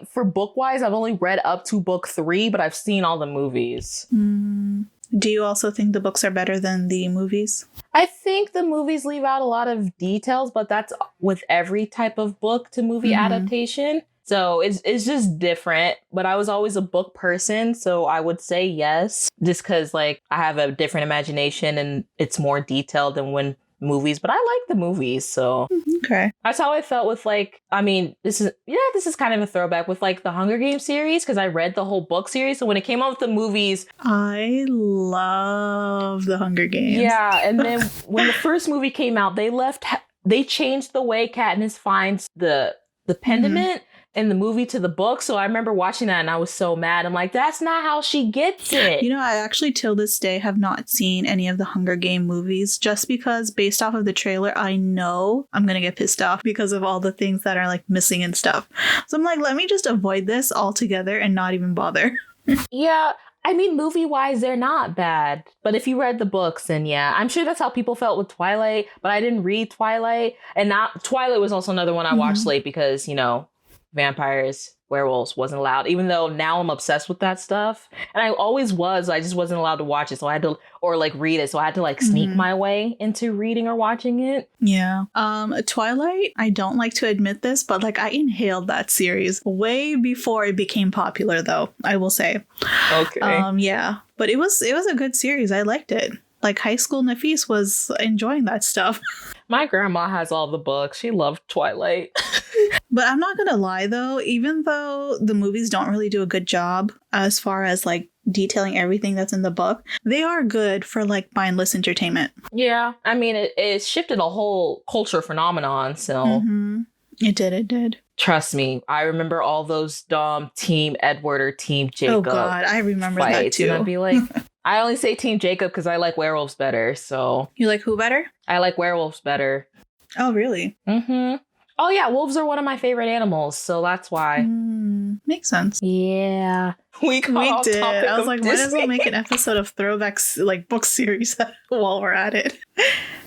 For book wise, I've only read up to book 3, but I've seen all the movies. Do you also think the books are better than the movies? I think the movies leave out a lot of details, but that's with every type of book to movie adaptation. So it's just different. But I was always a book person, so I would say yes, just because like I have a different imagination and it's more detailed than when movies. But I like the movies, so okay. That's how I felt with like. I mean, this is kind of a throwback with like the Hunger Games series because I read the whole book series. So when it came out with the movies, I love the Hunger Games. Yeah, and then when the first movie came out, they changed the way Katniss finds the pendant in the movie to the book. So I remember watching that and I was so mad. I'm like, that's not how she gets it. You know, I actually till this day have not seen any of the Hunger Game movies just because based off of the trailer, I know I'm going to get pissed off because of all the things that are like missing and stuff. So I'm like, let me just avoid this altogether and not even bother. Yeah. I mean, movie-wise, they're not bad. But if you read the books, then yeah. I'm sure that's how people felt with Twilight, but I didn't read Twilight. And Twilight was also another one I watched late because, you know, vampires, werewolves wasn't allowed, even though now I'm obsessed with that stuff. And I always was. I just wasn't allowed to watch it. So I had to, or like read it. So I had to like sneak my way into reading or watching it. Yeah. Twilight, I don't like to admit this, but like I inhaled that series way before it became popular though, I will say. Okay. Yeah. But it was a good series. I liked it. Like high school Nafees was enjoying that stuff. My grandma has all the books. She loved Twilight. But I'm not gonna lie though, even though the movies don't really do a good job as far as like detailing everything that's in the book, they are good for like mindless entertainment. Yeah. I mean, it shifted a whole culture phenomenon. So It did. Trust me, I remember all those dumb Team Edward or Team Jacob. Oh God, I remember that fights, too. And I'd be like, I only say Team Jacob because I like werewolves better. So you like who better? I like werewolves better. Oh really? Oh yeah, wolves are one of my favorite animals, so that's why. Makes sense. Yeah, we did. I was like, might as well make an episode of Throwbacks like book series while we're at it.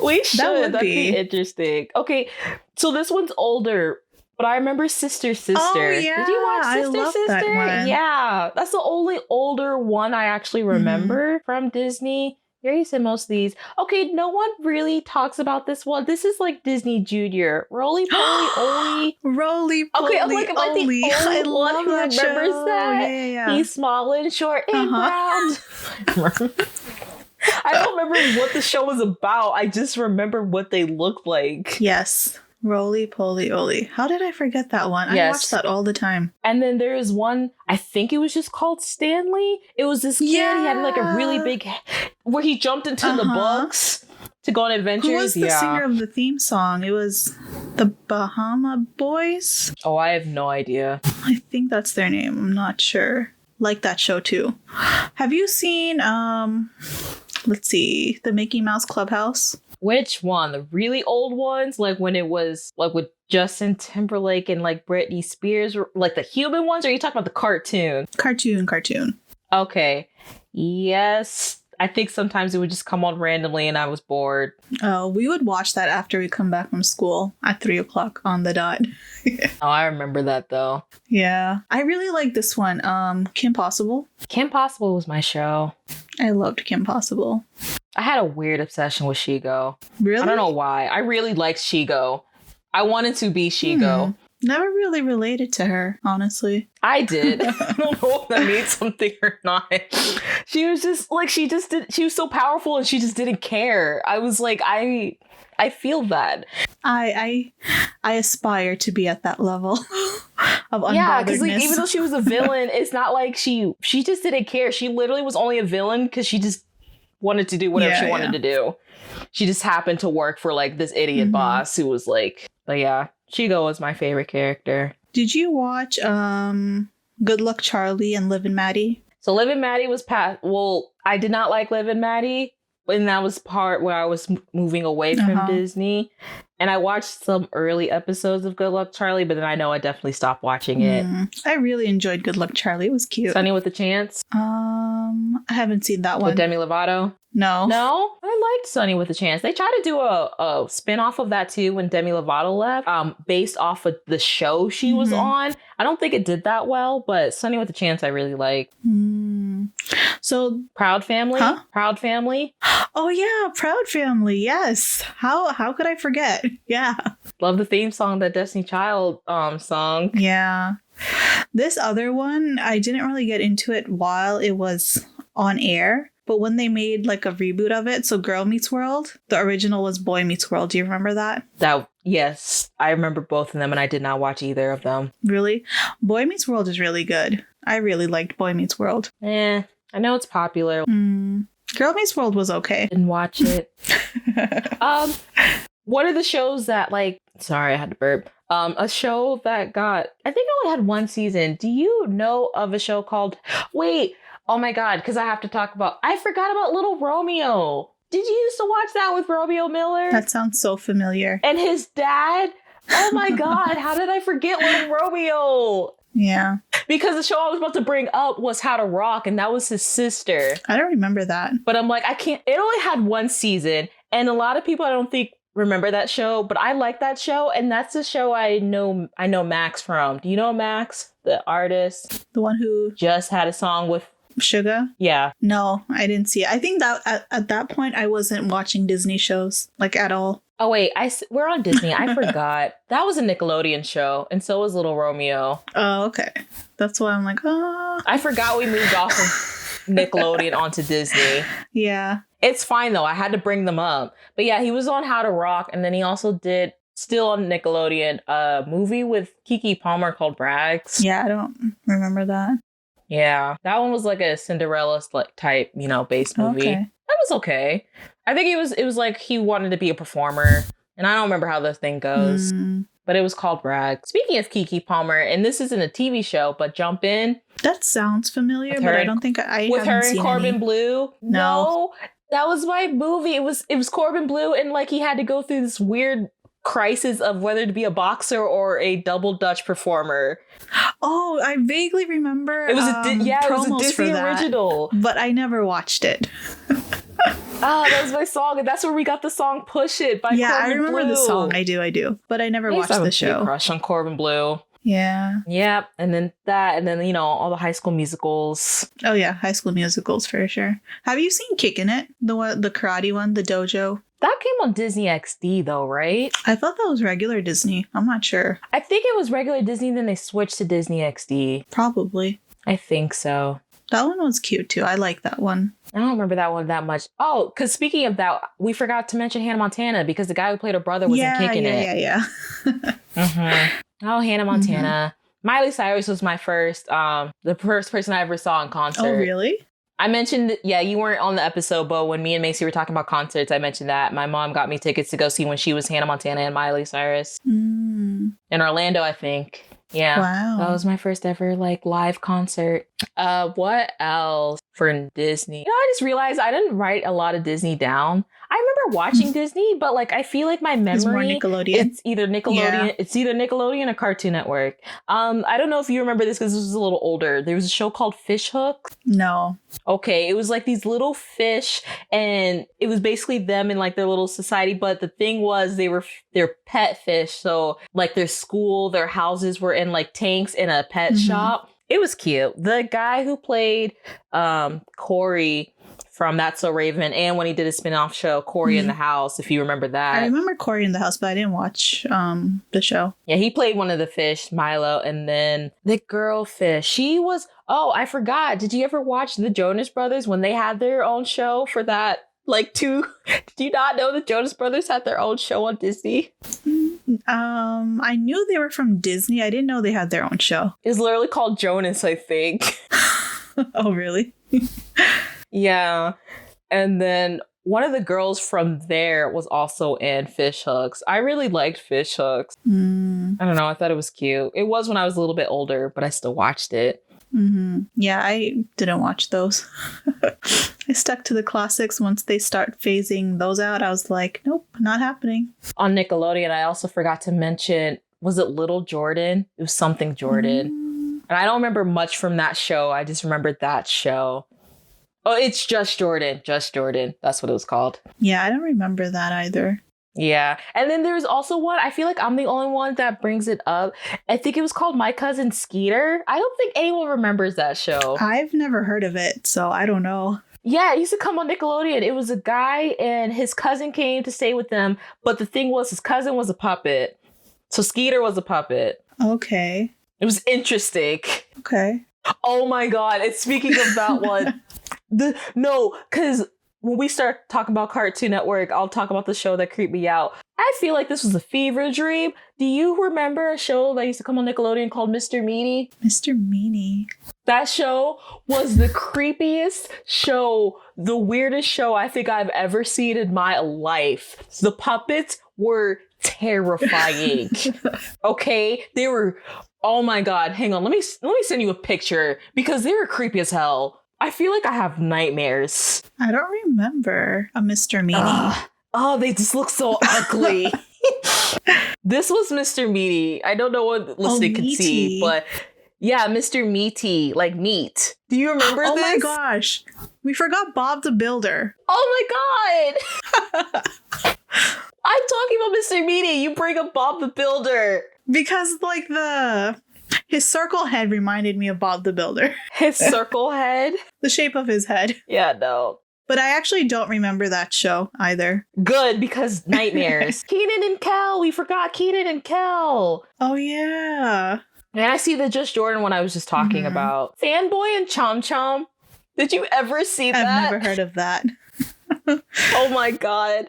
We should. That'd be interesting. Okay, so this one's older. But I remember Sister. Oh, yeah. Did you watch Sister? I love that one. Yeah. That's the only older one I actually remember from Disney. You already said most of these. Okay, no one really talks about this one. This is like Disney Junior. Roly Poly Oly. Roly Poly Okay, I'm like the only I one love who that remembers show. that. Yeah. He's small and short and round. I don't remember what the show was about. I just remember what they looked like. Yes. Roly Poly Oly. How did I forget that one? Yes. I watch that all the time. And then there is one, I think it was just called Stanley. It was this kid, he had like a really big, where he jumped into the books to go on adventures. Who was the singer of the theme song? It was the Bahama Boys? Oh, I have no idea. I think that's their name. I'm not sure. Like that show too. Have you seen, let's see, the Mickey Mouse Clubhouse? Which one? The really old ones? Like when it was like with Justin Timberlake and like Britney Spears? Like the human ones? Or are you talking about the cartoon? Cartoon. Okay. Yes. I think sometimes it would just come on randomly and I was bored. Oh, we would watch that after we come back from school at 3:00 on the dot. Oh, I remember that though. Yeah. I really like this one. Kim Possible. Kim Possible was my show. I loved Kim Possible. I had a weird obsession with Shigo. Really? I don't know why. I really liked Shigo. I wanted to be Shigo. Never really related to her, honestly. I did. I don't know if that means something or not. She was just like, she was so powerful and she just didn't care. I was like, I feel that. I aspire to be at that level of unbotheredness. Yeah, because like, even though she was a villain, it's not like she just didn't care. She literally was only a villain because she just wanted to do whatever she wanted to do. She just happened to work for like this idiot boss who was like, but yeah, Shigo was my favorite character. Did you watch Good Luck Charlie and Liv and Maddie? So Liv and Maddie was well, I did not like Liv and Maddie, and that was part where I was moving away from Disney. And I watched some early episodes of Good Luck Charlie, but then I know I definitely stopped watching it. I really enjoyed Good Luck Charlie. It was cute. Sunny with a Chance? I haven't seen that one. With Demi Lovato? No. No? I liked Sunny with a Chance. They tried to do a spin-off of that too when Demi Lovato left, based off of the show she was on. I don't think it did that well, but Sunny with a Chance I really liked. So Proud Family? Huh? Proud Family? Oh yeah, Proud Family. Yes. How could I forget? Yeah. Love the theme song, that Destiny Child song. Yeah. This other one, I didn't really get into it while it was on air, but when they made like a reboot of it, so Girl Meets World, the original was Boy Meets World. Do you remember that? Yes, I remember both of them, and I did not watch either of them. Really? Boy Meets World is really good. I really liked Boy Meets World. I know it's popular. Girl Meets World was okay. Didn't watch it. What are the shows that, like, sorry, I had to burp. A show that got, I think it only had one season. Do you know of a show called, oh my God, because I have to talk about, I forgot about Little Romeo. Did you used to watch that with Romeo Miller? That sounds so familiar. And his dad? Oh my God, how did I forget Little Romeo? Yeah. Because the show I was about to bring up was How to Rock, and that was his sister. I don't remember that. But I'm like, I can't, it only had one season, and a lot of people I don't think remember that show, but I like that show, and that's the show I know Max from. Do you know Max, the artist? The one who just had a song with Suga? Yeah. No, I didn't see it. I think that at that point I wasn't watching Disney shows like at all. Oh wait, we're on Disney. I forgot. That was a Nickelodeon show, and so was Little Romeo. Oh, okay. That's why I'm like, oh. I forgot we moved off of Nickelodeon onto Disney. Yeah. It's fine though. I had to bring them up. But yeah, he was on How to Rock, and then he also did, still on Nickelodeon, a movie with Keke Palmer called Brags. Yeah, I don't remember that. Yeah, that one was like a Cinderella type, based movie. Okay. That was okay. I think it was like he wanted to be a performer, and I don't remember how the thing goes. But it was called Brag. Speaking of Keke Palmer, and this isn't a TV show, but Jump In. That sounds familiar, but I don't think I with her and Corbin any. Bleu. No, that was my movie. It was Corbin Bleu, and like he had to go through this weird crisis of whether to be a boxer or a double Dutch performer. Oh, I vaguely remember. It was it was a Disney original, but I never watched it. That was my song, and that's where we got the song "Push It" by Corbin I remember Bleu. the song. I do, but I never watched the show. Crush on Corbin Bleu. Yeah. Yep. And then all the High School Musicals. Oh yeah, High School Musicals for sure. Have you seen Kickin' It? The karate one, the dojo? That came on Disney XD though, right? I thought that was regular Disney. I'm not sure. I think it was regular Disney, then they switched to Disney XD. Probably. I think so. That one was cute too. I like that one. I don't remember that one that much. Oh, because speaking of that, we forgot to mention Hannah Montana because the guy who played her brother was in Kickin' It. Yeah. Oh, Hannah Montana. Miley Cyrus was my the first person I ever saw in concert. Oh, really? I mentioned, you weren't on the episode, but when me and Macy were talking about concerts, I mentioned that my mom got me tickets to go see when she was Hannah Montana and Miley Cyrus. In Orlando, I think. Yeah. Wow. That was my first ever live concert. What else for Disney? I just realized I didn't write a lot of Disney down. I remember watching Disney, but I feel like my memory, it's more Nickelodeon. It's either Nickelodeon. Yeah. It's either Nickelodeon or Cartoon Network. I don't know if you remember this because this was a little older. There was a show called Fish Hook. No. Okay, it was like these little fish, and it was basically them in their little society. But the thing was, they're pet fish. So their school, their houses were in tanks in a pet shop. It was cute. The guy who played Corey from That's So Raven, and when he did a spin-off show, Corey in the House, if you remember that. I remember Corey in the House, but I didn't watch the show. Yeah, he played one of the fish, Milo, and then the girl fish. She was, I forgot. Did you ever watch the Jonas Brothers when they had their own show for that? Did you not know the Jonas Brothers had their own show on Disney? I knew they were from Disney. I didn't know they had their own show. It's literally called Jonas, I think. Oh, really? Yeah. And then one of the girls from there was also in Fish Hooks. I really liked Fish Hooks. I don't know. I thought it was cute. It was when I was a little bit older, but I still watched it. Yeah, I didn't watch those. I stuck to the classics. Once they start phasing those out, I was like, nope, not happening. On Nickelodeon, I also forgot to mention, was it Little Jordan? It was something Jordan. And I don't remember much from that show. I just remembered that show. Oh, it's Just Jordan. Just Jordan. That's what it was called. Yeah, I don't remember that either. Yeah. And then there's also one, I feel like I'm the only one that brings it up. I think it was called My Cousin Skeeter. I don't think anyone remembers that show. I've never heard of it, so I don't know. Yeah, it used to come on Nickelodeon. It was a guy and his cousin came to stay with them. But the thing was, his cousin was a puppet. So Skeeter was a puppet. Okay. It was interesting. Okay. Oh my God. And speaking of that one, because when we start talking about Cartoon Network, I'll talk about the show that creeped me out. I feel like this was a fever dream. Do you remember a show that used to come on Nickelodeon called Mr. Meanie? Mr. Meanie. That show was the creepiest show, the weirdest show I think I've ever seen in my life. The puppets were terrifying. Okay? They were, oh my God, hang on. Let me send you a picture because they were creepy as hell. I feel like I have nightmares. I don't remember a Mr. Meanie. Oh, they just look so ugly. This was Mr. Meaty. I don't know what listening can see, but yeah, Mr. Meaty, like meat. Do you remember this? Oh my gosh. We forgot Bob the Builder. Oh my God. I'm talking about Mr. Meaty. You bring up Bob the Builder. Because like his circle head reminded me of Bob the Builder. His circle head? The shape of his head. Yeah, no. But I actually don't remember that show either. Good, because nightmares. Keenan and Kel. We forgot Keenan and Kel. Oh, yeah. And I see the Just Jordan one I was just talking about. Fanboy and Chom Chom. Did you ever see that? I've never heard of that. Oh my God.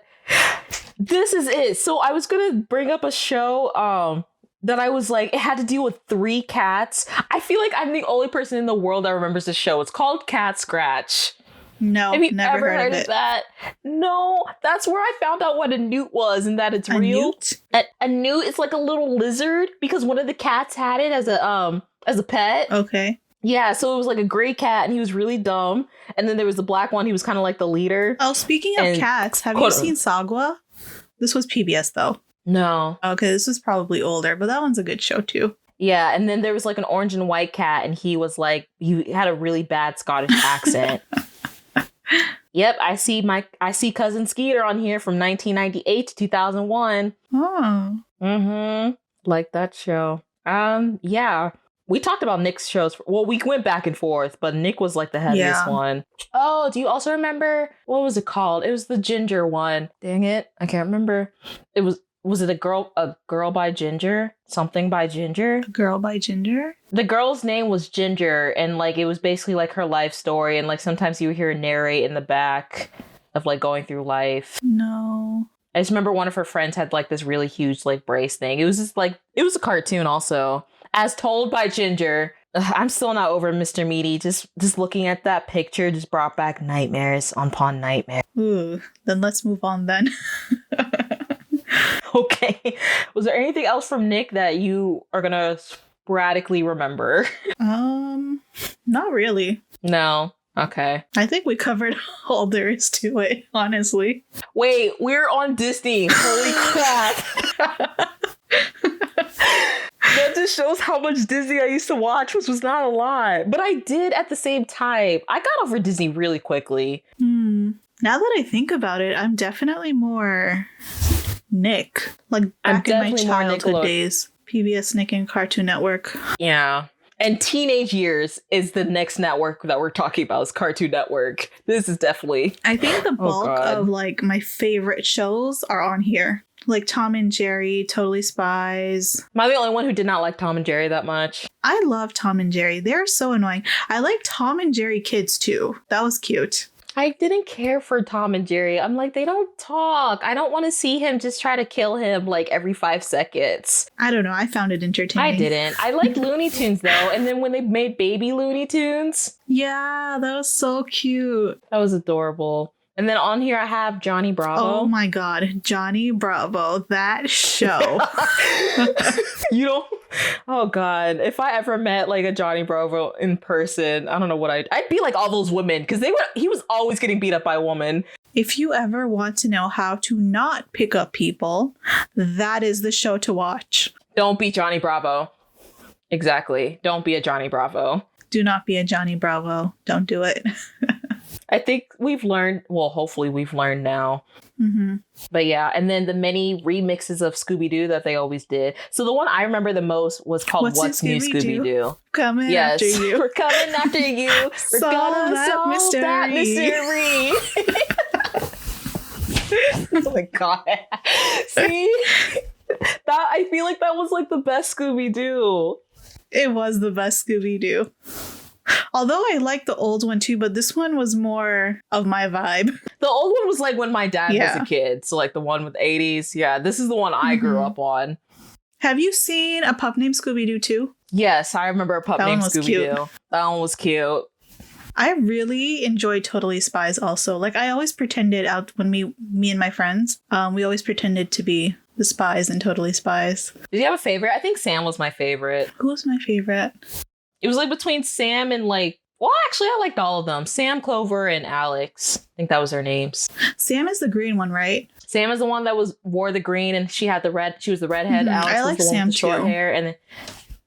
This is it. So I was going to bring up a show that I was like, it had to deal with 3 cats. I feel like I'm the only person in the world that remembers the show. It's called Cat Scratch. No, have you never ever heard of of that? No, that's where I found out what a newt was and that it's real. Newt? A newt is like a little lizard because one of the cats had it as a pet. Okay. Yeah, so it was like a gray cat and he was really dumb. And then there was the black one. He was kind of like the leader. Oh, speaking of cats, have you seen Sagwa? This was PBS though. No. Okay, this was probably older, but that one's a good show too. Yeah, and then there was like an orange and white cat and he was like, he had a really bad Scottish accent. Yep, I see Cousin Skeeter on here from 1998 to 2001. Oh. Mm-hmm. Like that show. Yeah. We talked about Nick's shows. Well, we went back and forth, but Nick was like the heaviest one. Oh, do you also remember? What was it called? It was the ginger one. Dang it. I can't remember. Was it a girl by Ginger? Something by Ginger? A Girl by Ginger? The girl's name was Ginger, and like it was basically like her life story, and like sometimes you would hear her narrate in the back of like going through life. No. I just remember one of her friends had like this really huge like brace thing. It was just like, it was a cartoon also. As told by Ginger. I'm still not over Mr. Meaty. Just looking at that picture just brought back nightmares upon nightmares. Ooh, then let's move on then. Okay. Was there anything else from Nick that you are gonna sporadically remember? Not really. No. Okay. I think we covered all there is to it, honestly. Wait, we're on Disney. Holy crap. That just shows how much Disney I used to watch, which was not a lot. But I did at the same time. I got over Disney really quickly. Now that I think about it, I'm definitely more Nick. Like back in my childhood days. PBS, Nick, and Cartoon Network. Yeah. And teenage years is the next network that we're talking about, is Cartoon Network. This is definitely... I think the bulk of like my favorite shows are on here. Like Tom and Jerry, Totally Spies. Am I the only one who did not like Tom and Jerry that much? I love Tom and Jerry. They're so annoying. I like Tom and Jerry Kids too. That was cute. I didn't care for Tom and Jerry. I'm like, they don't talk. I don't want to see him just try to kill him like every 5 seconds. I don't know. I found it entertaining. I didn't. I liked Looney Tunes though. And then when they made baby Looney Tunes. Yeah, that was so cute. That was adorable. And then on here I have Johnny Bravo. Oh my God. Johnny Bravo. That show. You know, oh God. If I ever met like a Johnny Bravo in person, I don't know what I'd be like all those women, because he was always getting beat up by a woman. If you ever want to know how to not pick up people, that is the show to watch. Don't be Johnny Bravo. Exactly. Don't be a Johnny Bravo. Do not be a Johnny Bravo. Don't do it. I think we've learned, well, hopefully we've learned now. Mm-hmm. But yeah, and then the many remixes of Scooby-Doo that they always did. So the one I remember the most was called What's New Scooby-Doo? Coming after you. We're coming after you. We're gonna solve that mystery. Oh my God. See? That I feel like that was like the best Scooby-Doo. It was the best Scooby-Doo. Although I like the old one too, but this one was more of my vibe. The old one was like when my dad was a kid. So like the one with 80s. Yeah, this is the one I grew up on. Have you seen A Pup Named Scooby-Doo too? Yes, I remember A Pup Named Scooby-Doo. That one was cute. I really enjoyed Totally Spies also. Like I always pretended out when me and my friends, we always pretended to be the spies in Totally Spies. Did you have a favorite? I think Sam was my favorite. Who was my favorite? It was like between Sam and like, well, actually, I liked all of them. Sam, Clover, and Alex. I think that was their names. Sam is the green one, right? Sam is the one that wore the green, and she had the red. She was the redhead. Alex I like was the Sam one with the short too. hair, and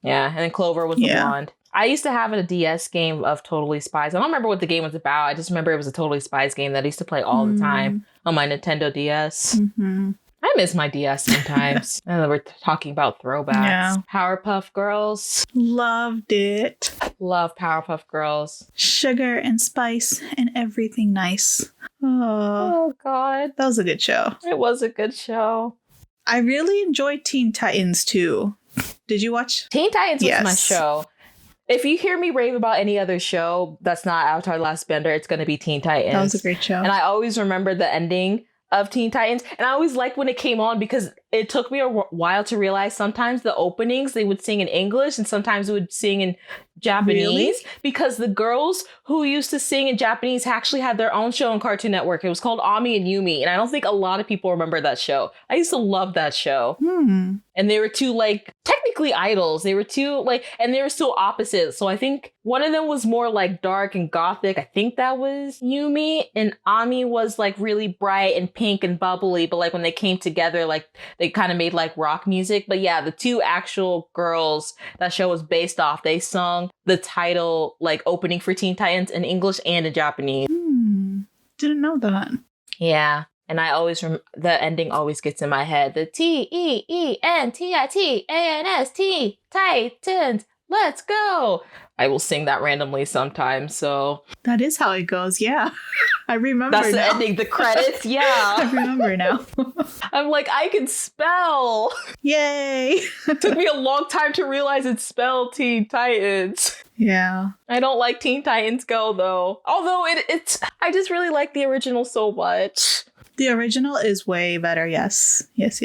then Clover was the blonde. I used to have a DS game of Totally Spies. I don't remember what the game was about. I just remember it was a Totally Spies game that I used to play all the time on my Nintendo DS. Mm-hmm. I miss my DS sometimes. Now that we're talking about throwbacks. Yeah. Powerpuff Girls. Loved it. Love Powerpuff Girls. Sugar and spice and everything nice. Oh, God. That was a good show. It was a good show. I really enjoyed Teen Titans too. Did you watch? Teen Titans was my show. If you hear me rave about any other show that's not Avatar: The Last Bender, it's going to be Teen Titans. That was a great show. And I always remember the ending of Teen Titans. And I always liked when it came on because it took me a while to realize sometimes the openings they would sing in English and sometimes they would sing in Japanese. Really? Because the girls who used to sing in Japanese actually had their own show on Cartoon Network. It was called Ami and Yumi. And I don't think a lot of people remember that show. I used to love that show. And they were two, like, technically idols. They were two, like, and they were still opposites. So I think one of them was more, like, dark and gothic. I think that was Yumi. And Ami was, like, really bright and pink and bubbly. But, like, when they came together, like, they kind of made, like, rock music. But, yeah, the two actual girls that show was based off, they sung the title, like, opening for Teen Titans in English and in Japanese. Didn't know that. Yeah. And I always, the ending always gets in my head. The TEENTITANS, Titans, let's go. I will sing that randomly sometimes, so. That is how it goes, yeah. I remember That's now. the ending, the credits, yeah. I remember now. I'm like, I can spell. Yay. It took me a long time to realize it's spelled Teen Titans. Yeah. I don't like Teen Titans Go, though. Although it's, I just really like the original so much. The original is way better, yes. Yes.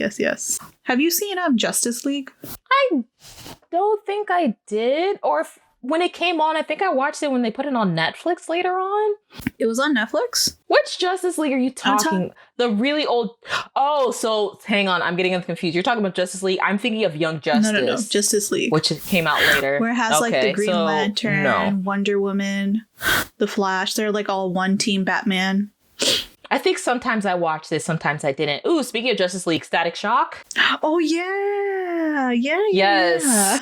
Have you seen Justice League? I don't think I did. Or when it came on, I think I watched it when they put it on Netflix later on. It was on Netflix? Which Justice League are you talking? The really old... Oh, so hang on. I'm getting confused. You're talking about Justice League. I'm thinking of Young Justice. No. Justice League. Which came out later. Where it has like the Green Lantern, Wonder Woman, the Flash. They're like all one team Batman. I think sometimes I watched this, sometimes I didn't. Ooh, speaking of Justice League, Static Shock. Oh, yeah. Yes.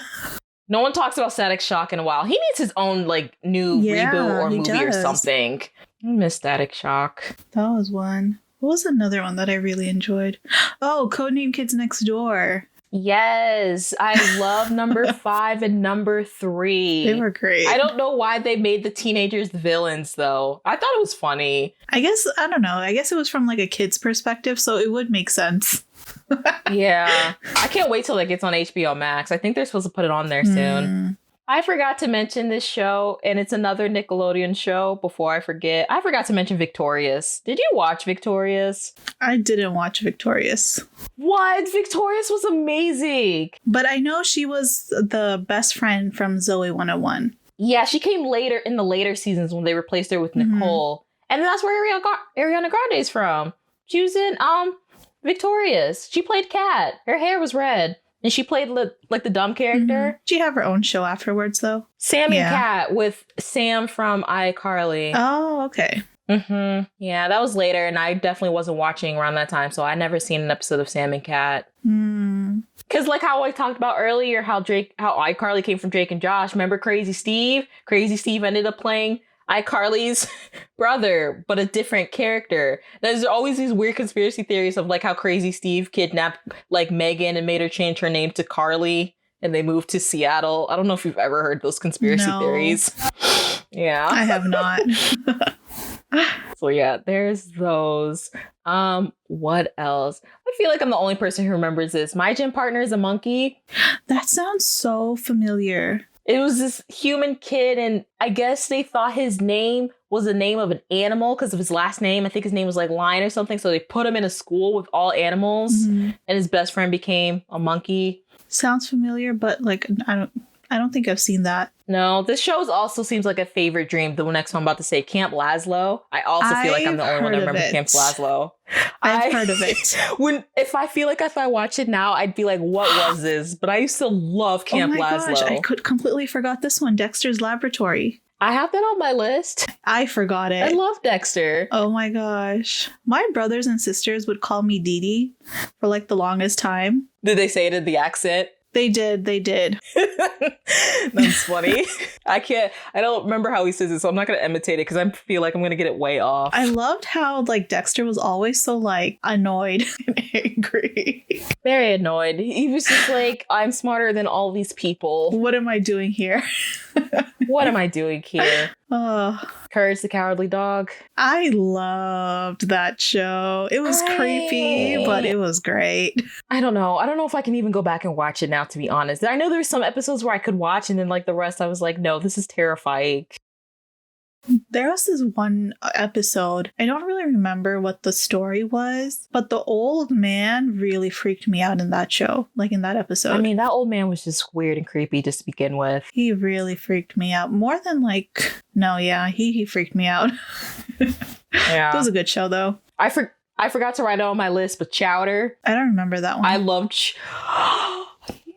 No one talks about Static Shock in a while. He needs his own, like, new reboot or movie or something. I miss Static Shock. That was one. What was another one that I really enjoyed? Oh, Codename Kids Next Door. Yes, I love number 5 and number 3. They were great. I don't know why they made the teenagers the villains, though. I thought it was funny. I don't know. I guess it was from like a kid's perspective, so it would make sense. Yeah. I can't wait till it gets on HBO Max. I think they're supposed to put it on there soon. I forgot to mention this show, and it's another Nickelodeon show before I forget. I forgot to mention Victorious. Did you watch Victorious? I didn't watch Victorious. What? Victorious was amazing. But I know she was the best friend from Zoe 101. Yeah, she came later in the later seasons when they replaced her with Nicole. And that's where Ariana Grande is from. She was in Victorious. She played Kat. Her hair was red. And she played like the dumb character. She had her own show afterwards, though. Sam and Kat with Sam from iCarly. Oh, okay. Yeah, that was later, and I definitely wasn't watching around that time, so I never seen an episode of Sam and Kat. Because like how I talked about earlier, how iCarly came from Drake and Josh. Remember Crazy Steve? Crazy Steve ended up playing iCarly's brother, but a different character. There's always these weird conspiracy theories of like how Crazy Steve kidnapped like Megan and made her change her name to Carly, and they moved to Seattle. I don't know if you've ever heard those conspiracy theories. Yeah. I have not. So yeah, there's those. What else? I feel like I'm the only person who remembers this. My gym partner is a monkey. That sounds so familiar. It was this human kid, and I guess they thought his name was the name of an animal because of his last name. I think his name was like Lion or something. So they put him in a school with all animals, and his best friend became a monkey. Sounds familiar, but like I don't think I've seen that. No, this show also seems like a favorite dream. The next one I'm about to say, Camp Laszlo. I also feel like I'm the only one that remembers Camp Laszlo. I've heard of it. If I watch it now, I'd be like, what was this? But I used to love Camp Laszlo. Gosh, I completely forgot this one, Dexter's Laboratory. I have that on my list. I forgot it. I love Dexter. Oh my gosh. My brothers and sisters would call me Dee Dee for like the longest time. Did they say it in the accent? They did. That's funny. I don't remember how he says it, so I'm not going to imitate it because I feel like I'm going to get it way off. I loved how like Dexter was always so like annoyed and angry. Very annoyed. He was just like, I'm smarter than all these people. What am I doing here? What am I doing here? Courage the Cowardly Dog. I loved that show. It was creepy, but it was great. I don't know if I can even go back and watch it now, to be honest. I know there's some episodes where I could watch, and then like the rest I was like, no, this is terrifying. There was this one episode, I don't really remember what the story was, but the old man really freaked me out in that show, like in that episode. I mean, that old man was just weird and creepy just to begin with. He really freaked me out. More than like, no, yeah, he freaked me out. Yeah. It was a good show though. I forgot to write it on my list, but Chowder. I don't remember that one. I loved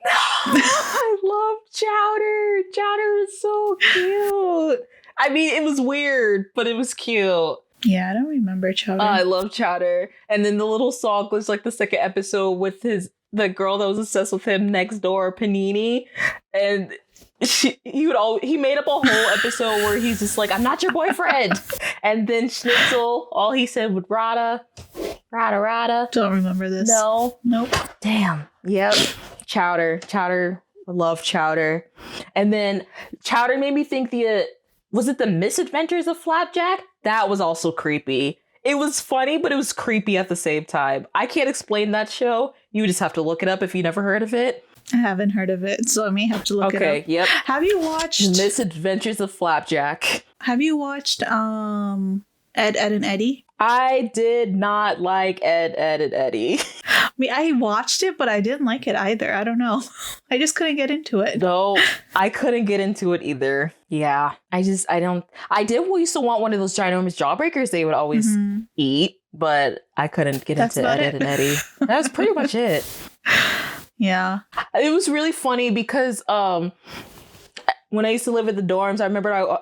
I love Chowder. Chowder is so cute. I mean, it was weird, but it was cute. Yeah, I don't remember Chowder. I love Chowder. And then the little song was like the second episode with the girl that was obsessed with him next door, Panini. And he made up a whole episode where he's just like, I'm not your boyfriend. And then Schnitzel, all he said would Rada. Don't remember this. No. Nope. Damn. Yep. Chowder. I love Chowder. And then Chowder made me think was it the Misadventures of Flapjack? That was also creepy. It was funny, but it was creepy at the same time. I can't explain that show. You just have to look it up if you never heard of it. I haven't heard of it, so I may have to look it up. Okay, yep. Have you watched Misadventures of Flapjack? Have you watched Ed, Edd and Eddy? I did not like Ed, and Eddy. I mean, I watched it, but I didn't like it either. I don't know. I just couldn't get into it. No, I couldn't get into it either. Yeah, I used to want one of those ginormous jawbreakers they would always eat, but I couldn't get into Ed, and Eddy. That was pretty much it. Yeah. It was really funny because when I used to live at the dorms, I remember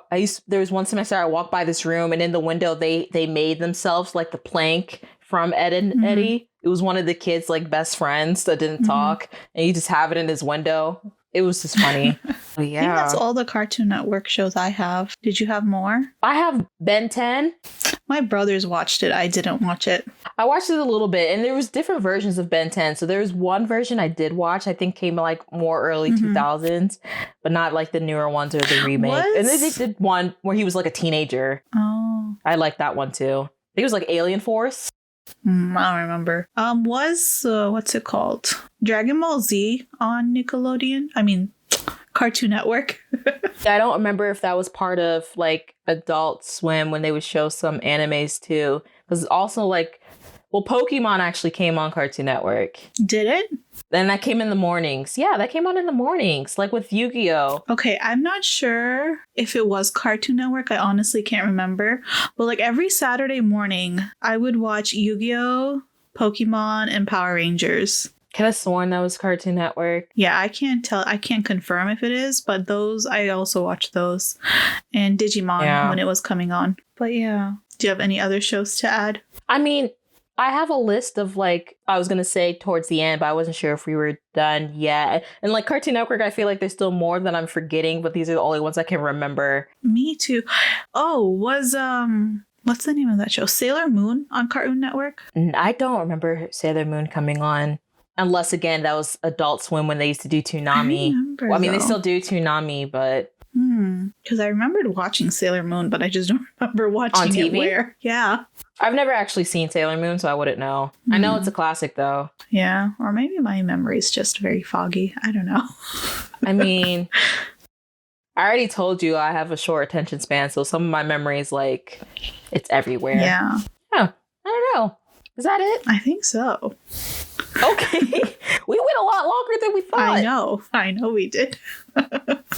there was one semester I walked by this room, and in the window they made themselves like the plank from Ed and Eddy. It was one of the kids' like best friends that didn't talk, and you just have it in his window. It was just funny. But yeah, I think that's all the Cartoon Network shows I have. Did you have more? I have Ben 10. My brothers watched it. I didn't watch it. I watched it a little bit, and there was different versions of Ben 10. So there was one version I did watch, I think came like more early 2000s, but not like the newer ones or the remake. And then they did one where he was like a teenager. Oh. I like that one too. I think it was like Alien Force. I don't remember. What's it called? Dragon Ball Z on Nickelodeon? I mean, Cartoon Network. I don't remember if that was part of like Adult Swim when they would show some animes too. Because also like, well, Pokemon actually came on Cartoon Network. Did it? And that came in the mornings. Yeah, that came on in the mornings, like with Yu-Gi-Oh! Okay, I'm not sure if it was Cartoon Network. I honestly can't remember. But like every Saturday morning, I would watch Yu-Gi-Oh!, Pokemon, and Power Rangers. Could have sworn that was Cartoon Network. Yeah, I can't confirm if it is, but those, I also watched those. And Digimon when it was coming on. But yeah. Do you have any other shows to add? I mean, I have a list of like, I was going to say towards the end, but I wasn't sure if we were done yet. And like Cartoon Network, I feel like there's still more that I'm forgetting, but these are the only ones I can remember. Me too. Oh, was, what's the name of that show? Sailor Moon on Cartoon Network? I don't remember Sailor Moon coming on. Unless, again, that was Adult Swim when they used to do Toonami. I mean, they still do Toonami, but... Because I remembered watching Sailor Moon, but I just don't remember watching it where. Yeah. I've never actually seen Sailor Moon, so I wouldn't know. I know it's a classic, though. Yeah. Or maybe my memory is just very foggy. I don't know. I mean, I already told you I have a short attention span, so some of my memories, like, it's everywhere. Yeah. Yeah. I don't know. Is that it? I think so. Okay. We went a lot longer than we thought. I know we did.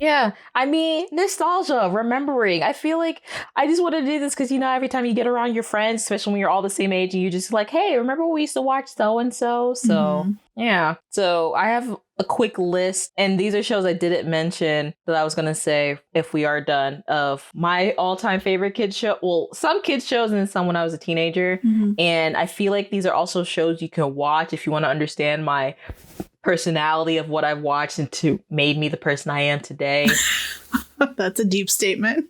Yeah. I mean, nostalgia, remembering. I feel like I just want to do this because, you know, every time you get around your friends, especially when you're all the same age, and you just like, hey, remember when we used to watch so-and-so? So, yeah. So I have a quick list, and these are shows I didn't mention that I was going to say if we are done, of my all-time favorite kids show. Well, some kids shows and then some when I was a teenager. And I feel like these are also shows you can watch if you want to understand my personality of what I've watched and to made me the person I am today. That's a deep statement.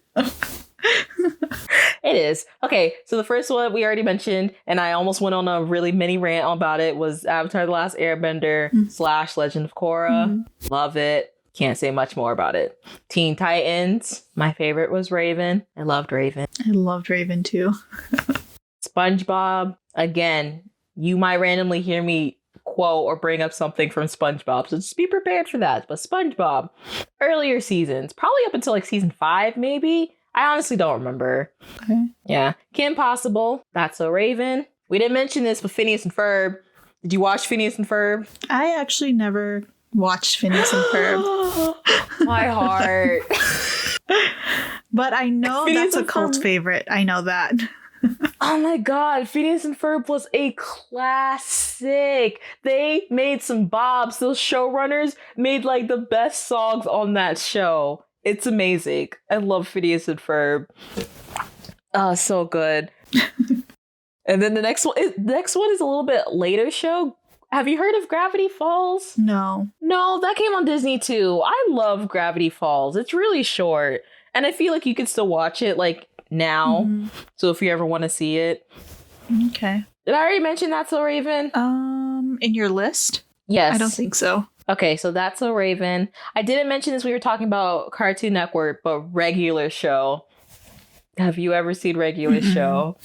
It is. Okay, so the first one we already mentioned, and I almost went on a really mini rant about it, was Avatar: The Last Airbender / Legend of Korra. Love it. Can't say much more about it. Teen Titans. My favorite was Raven. I loved Raven. I loved Raven too. SpongeBob. Again, you might randomly hear me quote or bring up something from SpongeBob, so just be prepared for that. But SpongeBob, earlier seasons, probably up until like season 5, maybe. I honestly don't remember. Okay. Yeah. Kim Possible. That's So Raven. We didn't mention this, but Phineas and Ferb. Did you watch Phineas and Ferb? I actually never watched Phineas and Ferb. My heart. But I know Phineas that's a cult favorite. I know that. Oh my god, Phineas and Ferb was a classic. They made some bobs. Those showrunners made like the best songs on that show. It's amazing. I love Phineas and Ferb. Oh, so good. And then the next one is a little bit later show. Have you heard of Gravity Falls? No. No, that came on Disney too. I love Gravity Falls. It's really short. And I feel like you could still watch it like now. So if you ever want to see it. Okay. Did I already mention That's So Raven? In your list? Yes. I don't think so. Okay, so That's So Raven. I didn't mention this. We were talking about Cartoon Network, but Regular Show. Have you ever seen Regular Show?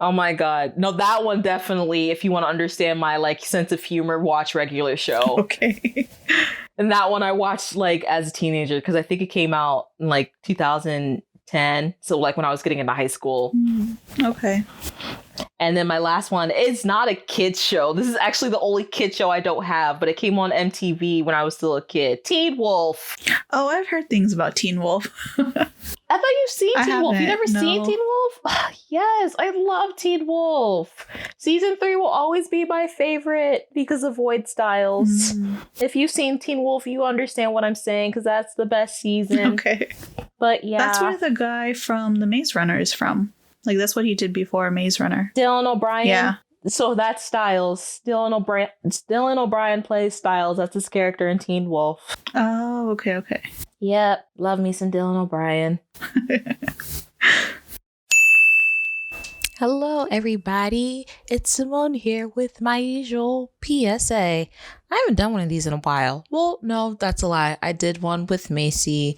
Oh my god. No, that one definitely, if you want to understand my like sense of humor, watch Regular Show. Okay. And that one I watched like as a teenager because I think it came out in like 2010. So like when I was getting into high school. Okay. And then my last one is not a kid's show. This is actually the only kid show I don't have, but it came on MTV when I was still a kid. Teen Wolf. Oh, I've heard things about Teen Wolf. I thought you've seen Teen Wolf. You never seen Teen Wolf? Yes, I love Teen Wolf. Season 3 will always be my favorite because of Void Styles. If you've seen Teen Wolf, you understand what I'm saying because that's the best season. Okay. But yeah. That's where the guy from The Maze Runner is from. Like, that's what he did before Maze Runner. Dylan O'Brien? Yeah. So that's Styles. Dylan O'Brien plays Styles. That's his character in Teen Wolf. Oh, okay. Yep. Love me some Dylan O'Brien. Hello, everybody. It's Simone here with my usual PSA. I haven't done one of these in a while. Well, no, that's a lie. I did one with Macy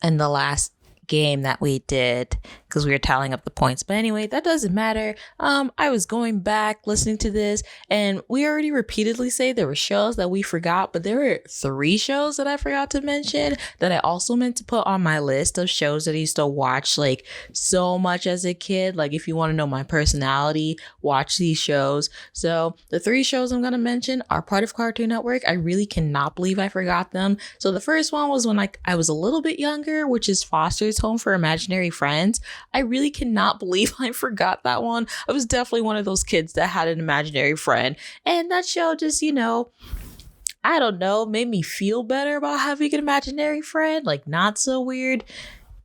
in the last game that we did because we were tallying up the points, but anyway, that doesn't matter. I was going back listening to this, and we already repeatedly say there were shows that we forgot, but there were 3 shows that I forgot to mention that I also meant to put on my list of shows that I used to watch like so much as a kid. Like, if you want to know my personality, watch these shows. So the 3 shows I'm gonna mention are part of Cartoon Network. I really cannot believe I forgot them. So the first one was when I was a little bit younger, which is Foster's Home for Imaginary Friends. I really cannot believe I forgot that one. I was definitely one of those kids that had an imaginary friend. And that show just, I don't know, made me feel better about having an imaginary friend. Like, not so weird.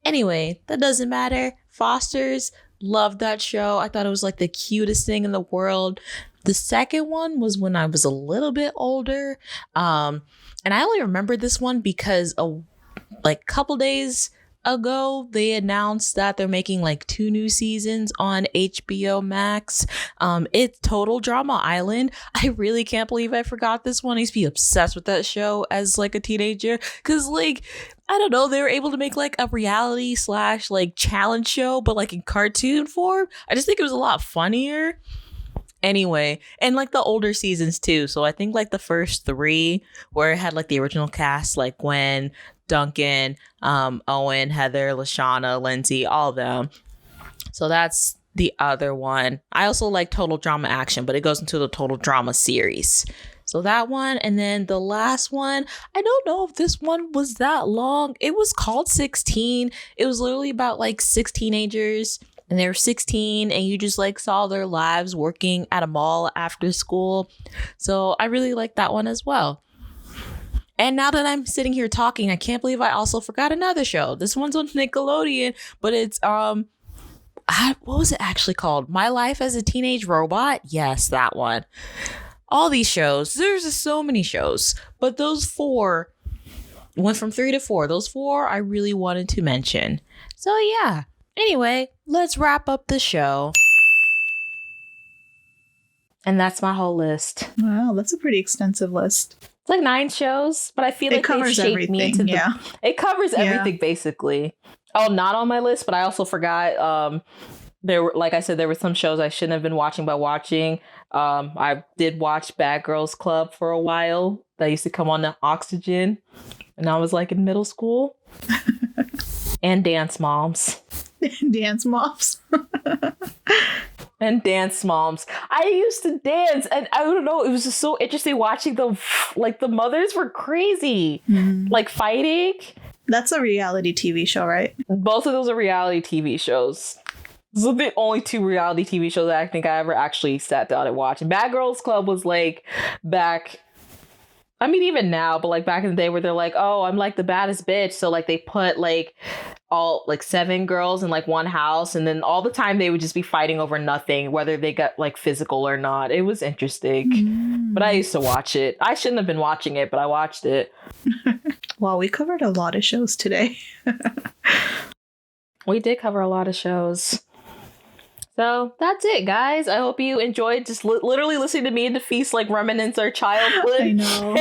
Anyway, that doesn't matter. Foster's Loved that show. I thought it was like the cutest thing in the world. The second one was when I was a little bit older. And I only remember this one because a couple days ago they announced that they're making like 2 new seasons on HBO Max. It's Total Drama Island. I really can't believe I forgot this one. I used to be obsessed with that show as like a teenager because like I don't know, they were able to make like a reality / like challenge show but like in cartoon form. I just think it was a lot funnier. Anyway, and like the older seasons too. So I think like the first 3 where it had like the original cast, like Gwen, Duncan, Owen, Heather, Lashana, Lindsay, all of them. So that's the other one. I also like Total Drama Action, but it goes into the Total Drama series. So that one. And then the last one, I don't know if this one was that long. It was called 16. It was literally about like 6 teenagers. And they were 16 and you just like saw their lives working at a mall after school. So I really like that one as well. And now that I'm sitting here talking, I can't believe I also forgot another show. This one's on Nickelodeon, but it's what was it actually called? My Life as a Teenage Robot? Yes, that one. All these shows, there's just so many shows, but those 4 went from 3 to 4. Those 4 I really wanted to mention. So yeah. Anyway, let's wrap up the show. And that's my whole list. Wow, that's a pretty extensive list. It's like 9 shows, but I feel like they've shaped me into it covers everything basically. Oh, not on my list, but I also forgot there were, like I said, there were some shows I shouldn't have been watching by watching. I did watch Bad Girls Club for a while. That used to come on the Oxygen, and I was like in middle school. And Dance Moms. Dance Moms. And Dance Moms. I used to dance, and I don't know, it was just so interesting watching the mothers were crazy. Like fighting. That's a reality TV show, right? Both of those are reality TV shows. Those are the only 2 reality TV shows that I think I ever actually sat down and watched. And Bad Girls Club was like back, I mean, even now, but like back in the day where they're like, oh, I'm like the baddest bitch. So like they put like all like 7 girls in like one house. And then all the time they would just be fighting over nothing, whether they got like physical or not. It was interesting. But I used to watch it. I shouldn't have been watching it, but I watched it. Wow, we covered a lot of shows today. We did cover a lot of shows. So that's it, guys. I hope you enjoyed just literally listening to me and Nafees like reminisce our childhood. I know.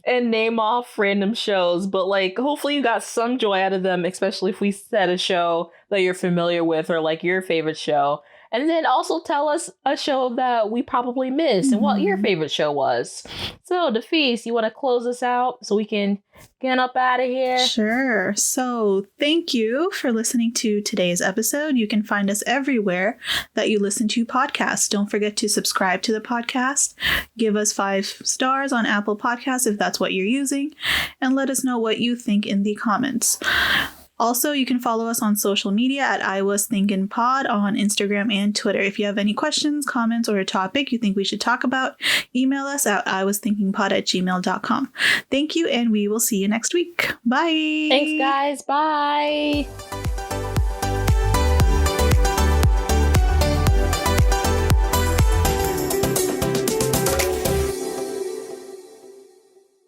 And name off random shows. But like, hopefully you got some joy out of them, especially if we said a show that you're familiar with or like your favorite show. And then also tell us a show that we probably missed and what your favorite show was. So, Nafees, you want to close us out so we can get up out of here? Sure. So, thank you for listening to today's episode. You can find us everywhere that you listen to podcasts. Don't forget to subscribe to the podcast. Give us 5 stars on Apple Podcasts if that's what you're using. And let us know what you think in the comments. Also, you can follow us on social media at I Was Thinking Pod on Instagram and Twitter. If you have any questions, comments, or a topic you think we should talk about, email us at iwasthinkingpod@gmail.com. Thank you, and we will see you next week. Bye. Thanks, guys. Bye.